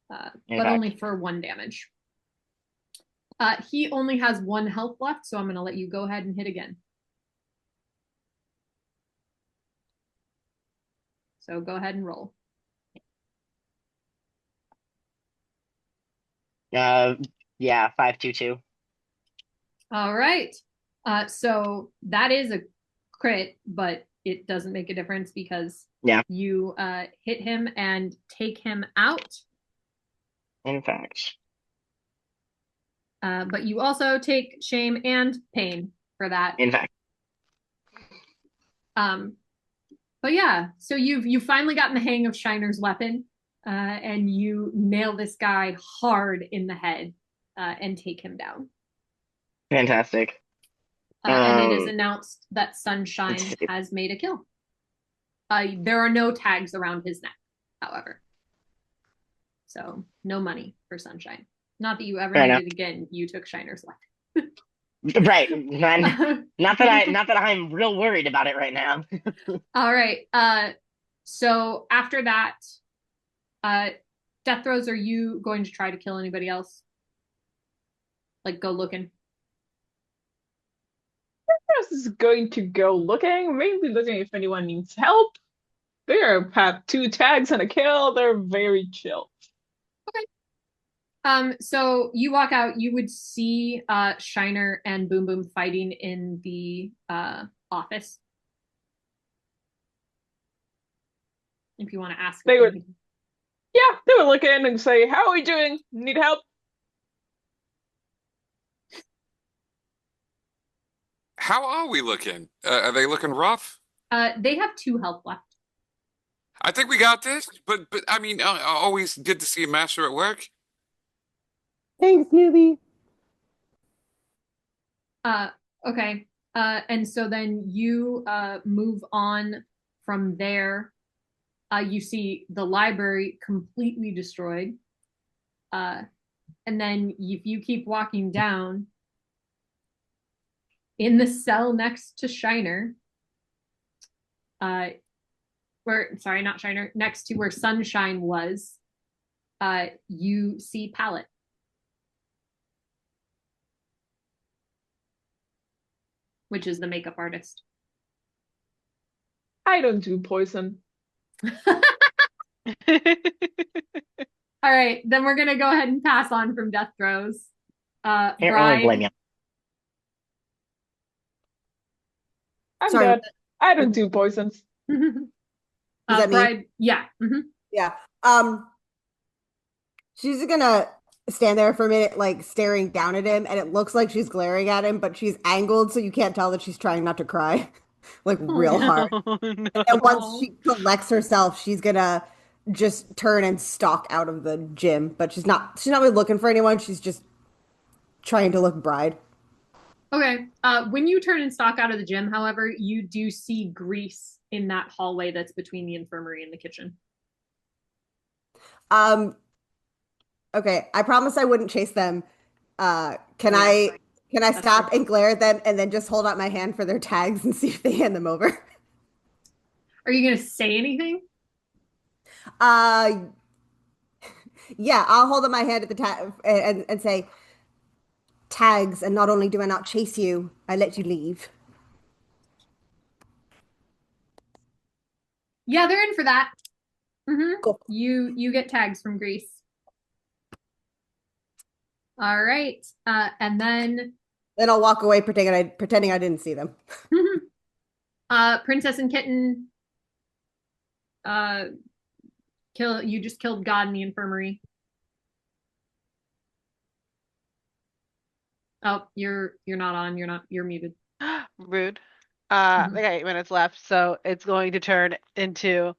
but only for 1 damage. He only has 1 health left, so I'm going to let you go ahead and hit again. So go ahead and roll. Yeah, 5-2-2. All right. So that is a crit, but it doesn't make a difference because you hit him and take him out. In fact. But you also take shame and pain for that. In fact. But yeah, so you've finally gotten the hang of Shiner's weapon, and you nail this guy hard in the head, and take him down. Fantastic. And it is announced that Sunshine has made a kill. There are no tags around his neck, however. So no money for Sunshine. Not that you ever need it again. You took Shiner's weapon. Right. Not that I'm real worried about it right now. All right. So after that, Death Throes, are you going to try to kill anybody else? Like go looking? Is going to go looking, maybe looking if anyone needs help. They have 2 tags and a kill. They're very chill. Okay. So you walk out, you would see Shiner and Boom Boom fighting in the office. If you want to ask. They were looking and say, "How are we doing? Need help?" How are we looking? Are they looking rough? They have 2 health left. I think we got this, but I mean, always good to see a master at work. Thanks, newbie. Okay. And so then you move on from there. You see the library completely destroyed. And then if you keep walking down, in the cell next to Shiner, not Shiner, next to where Sunshine was, you see Palette. Which is the makeup artist. I don't do poison. All right, then we're gonna go ahead and pass on from Death Throes. Can't really blame you. I'm dead. I don't do poisons. Bride, yeah. Yeah. She's gonna stand there for a minute, like staring down at him, and it looks like she's glaring at him, but she's angled, so you can't tell that she's trying not to cry, like real hard. No. And once she collects herself, she's gonna just turn and stalk out of the gym. But she's not really looking for anyone. She's just trying to look bride. Okay. When you turn and stalk out of the gym, however, you do see Grease in that hallway that's between the infirmary and the kitchen. Okay, I promised I wouldn't chase them. Can I stop and glare at them and then just hold out my hand for their tags and see if they hand them over? Are you gonna say anything? Yeah, I'll hold up my hand at the tag and say, tags, and not only do I not chase you, I let you leave. Yeah, they're in for that. Cool. You get tags from Grease. All right. And then I'll walk away pretending I didn't see them. Princess and Kitten you just killed God in the infirmary. Oh, you're not on. You're muted. Rude. Mhm. They got 8 minutes left, so it's going to turn into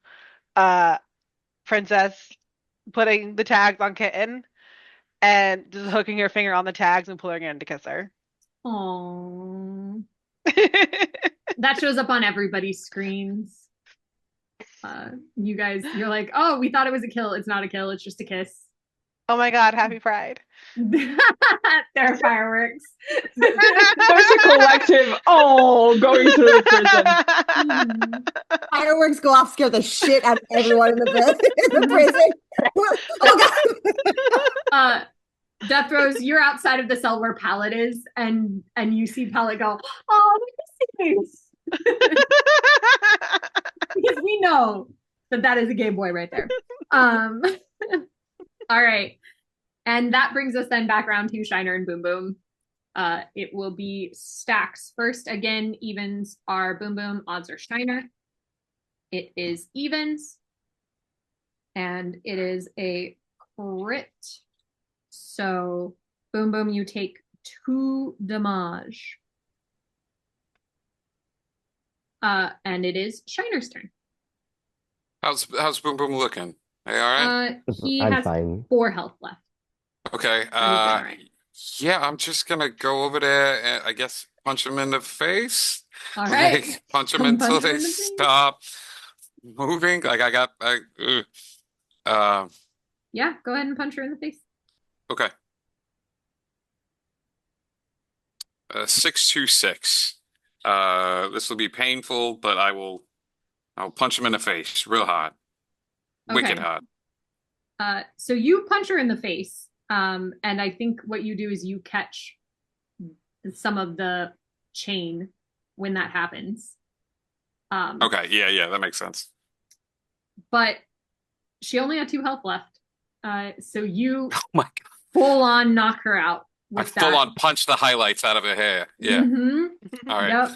Princess putting the tags on Kitten and just hooking her finger on the tags and pulling her in to kiss her. Aww. That shows up on everybody's screens. You guys, you're like, oh, we thought it was a kill. It's not a kill. It's just a kiss. Oh my God, happy Pride. There are fireworks. There's a collective going through the prison. Fireworks go off, scare the shit out of everyone in the prison. Oh god! Death Rose, you're outside of the cell where Pallet is, and you see Pallet go, oh, this. Because we know that is a gay boy right there. All right. And that brings us then back around to Shiner and Boom Boom. It will be stacks. First, again, evens are Boom Boom, odds are Shiner. It is evens. And it is a crit. So, Boom Boom, you take 2 damage. And it is Shiner's turn. How's Boom Boom looking? Are you all right? He I'm has fine. 4 health left. Okay. So he's doing all right. Yeah, I'm just gonna go over there and I guess punch him in the face. All right. Like, punch them Come until punch him they in the face. stop moving. Like Yeah, go ahead and punch her in the face. okay. 626. This will be painful, but I'll punch him in the face real hard. Wicked Okay. hard. So you punch her in the face. And I think what you do is you catch some of the chain when that happens. Okay, yeah, that makes sense. But she only had 2 health left. So you Oh my God. full on knock her out I with full that. on punch the highlights out of her hair. Yeah. Mhm. All right.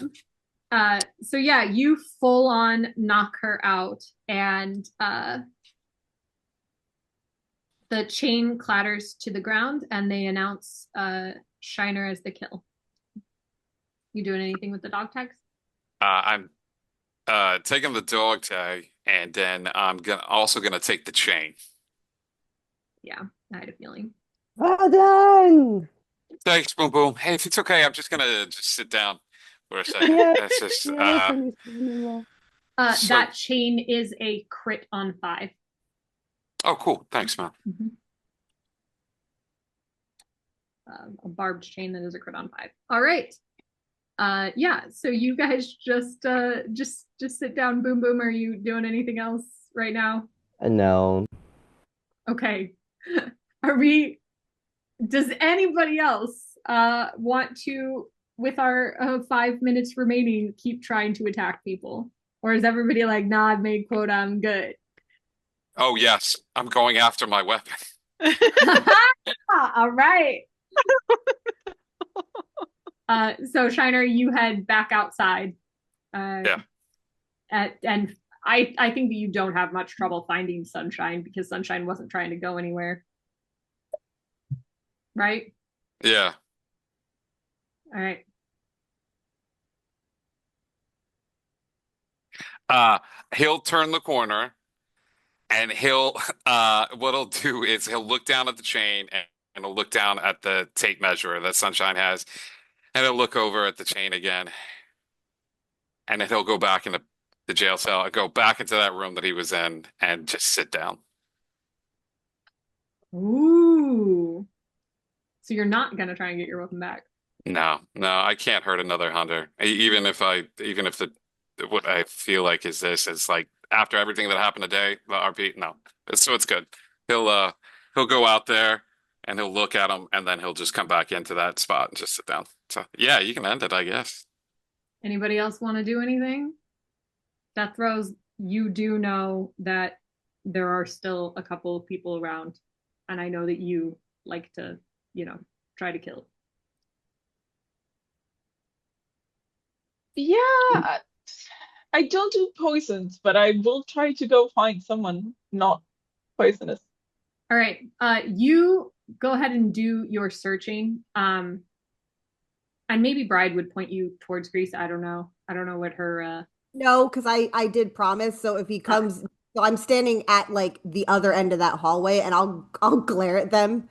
Yep. So yeah, you full on knock her out, and the chain clatters to the ground, and they announce Shiner as the kill. You doing anything with the dog tags? I'm taking the dog tag, and then I'm also gonna take the chain. Yeah, I had a feeling. Well done. Thanks, Boom Boom. Hey, if it's okay, I'm just gonna just sit down for a second. Yeah, That's just yeah, that's understandable. So- That chain is a crit on 5. Oh, cool. Thanks, man. Mm-hmm. A barbed chain that is a crit on 5. All right. Yeah. So you guys just sit down. Boom Boom. Are you doing anything else right now? No. Okay. Does anybody else want to, with our 5 minutes remaining, keep trying to attack people? Or is everybody like, nah, I've made quota, I'm good? Oh, yes. I'm going after my weapon. All right. So Shiner, you head back outside. Yeah. And I think that you don't have much trouble finding Sunshine because Sunshine wasn't trying to go anywhere. Right? Yeah. All right. He'll turn the corner and he'll what he'll do is he'll look down at the chain and he'll look down at the tape measure that Sunshine has, and he'll look over at the chain again. And then he'll go back in the jail cell and go back into that room that he was in and just sit down. Ooh. So you're not gonna try and get your weapon back. No, I can't hurt another hunter. Even if what I feel like is this is like after everything that happened today, the RP, no. So it's good. He'll go out there and he'll look at him and then he'll just come back into that spot and just sit down. So yeah, you can end it, I guess. Anybody else want to do anything? Death Rose, you do know that there are still a couple of people around, and I know that you like to, try to kill. Yeah, I don't do poisons, but I will try to go find someone not poisonous. All right. You go ahead and do your searching. And maybe Bride would point you towards Grease. I don't know. I don't know what her No, because I did promise. So if he comes, so I'm standing at like the other end of that hallway, and I'll glare at them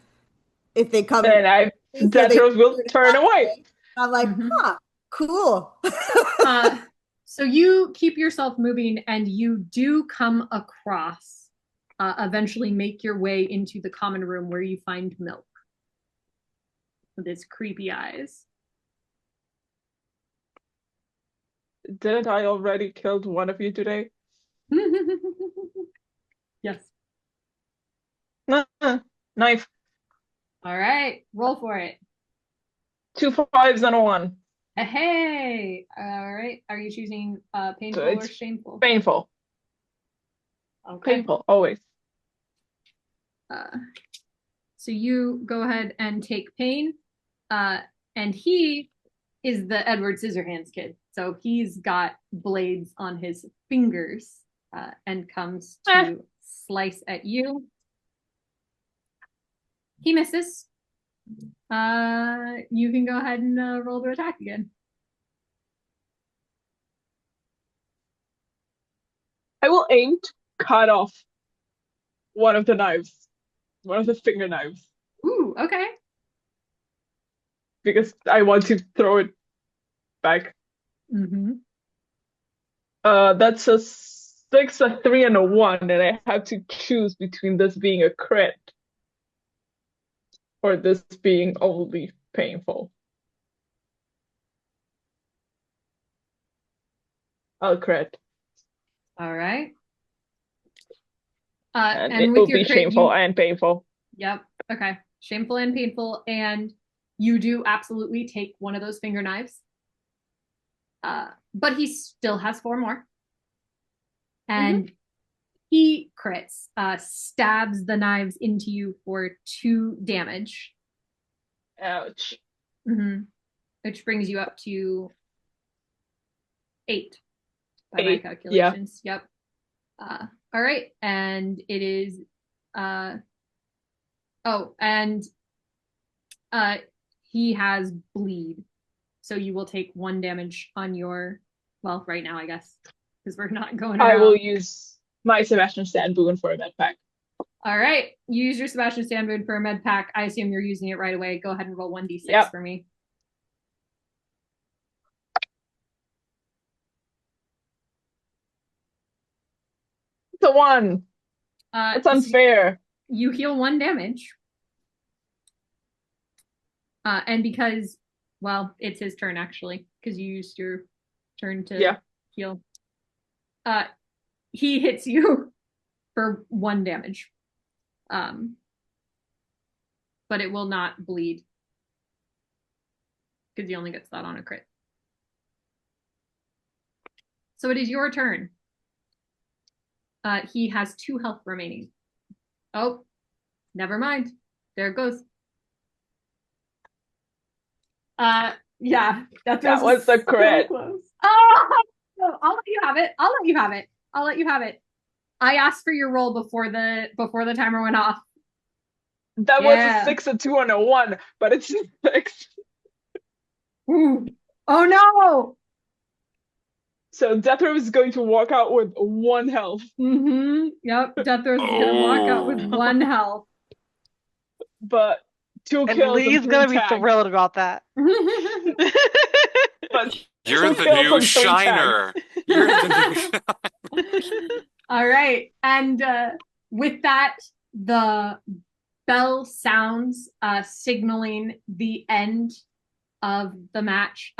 if they come. And So they Zethros will turn back away. away. I'm like, Mhm. huh, cool. So you keep yourself moving and you do come across, eventually make your way into the common room where you find Milk with its creepy eyes. Didn't I already killed one of you today? Yes. Knife. All right, roll for it. 2 5s and a 1. Hey, all right. Are you choosing painful or It's shameful? painful. Okay. Painful, always. So you go ahead and take pain. And he is the Edward Scissorhands kid. So he's got blades on his fingers and comes to slice at you. He misses. You can go ahead and roll to attack again. I will aim to cut off one of the knives, one of the finger knives, Ooh, okay. because I want to throw it back. Mm-hmm. That's a 6, a 3, and a 1, and I have to choose between this being a crit or this being only painful. I'll crit. All right. And and it with will your be crit, shameful and painful. Yep. Okay. Shameful and painful, and you do absolutely take one of those finger knives. But he still has 4 more. And he crits, stabs the knives into you for 2 damage. Ouch. Which brings you up to 8 by my 8, yeah. calculations. Yep. All right. And it is he has bleed. So you will take 1 damage on your, well, right now, I guess, because we're not going around. I will use my Sebastian Stan boon for a med pack. All right. Use your Sebastian Stan boon for a med pack. I assume you're using it right away. Go ahead and roll 1d6 for me. It's a 1. It's unfair. You heal 1 damage. And because, well, it's his turn actually, because you used your turn to heal. He hits you for 1 damage. But it will not bleed. Because he only gets that on a crit. So it is your turn. He has 2 health remaining. Oh, never mind. There it goes. Yeah, that was a crit. Close. Oh, I'll let you have it. I'll let you have it. I'll let you have it. I asked for your roll before the timer went off. That was a 6, a 2, and a 1, but it's a 6. Ooh. Oh no! So Deathrow is going to walk out with 1 health. Yep, Deathrow is gonna walk out with 1 health. But 2 and kills Lee's and 3 gonna be tags. thrilled about that. But you're the new shiner. You're the new. All right, and with that, the bell sounds, signaling the end of the match.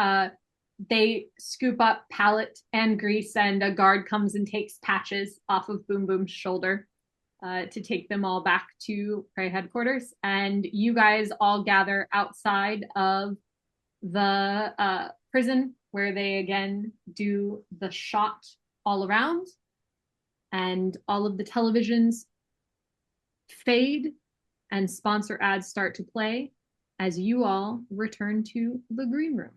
They scoop up Pallet and Grease, and a guard comes and takes Patches off of Boom Boom's shoulder to take them all back to Prey headquarters. And you guys all gather outside of the prison, where they again do the shot all around, and all of the televisions fade and sponsor ads start to play as you all return to the green room.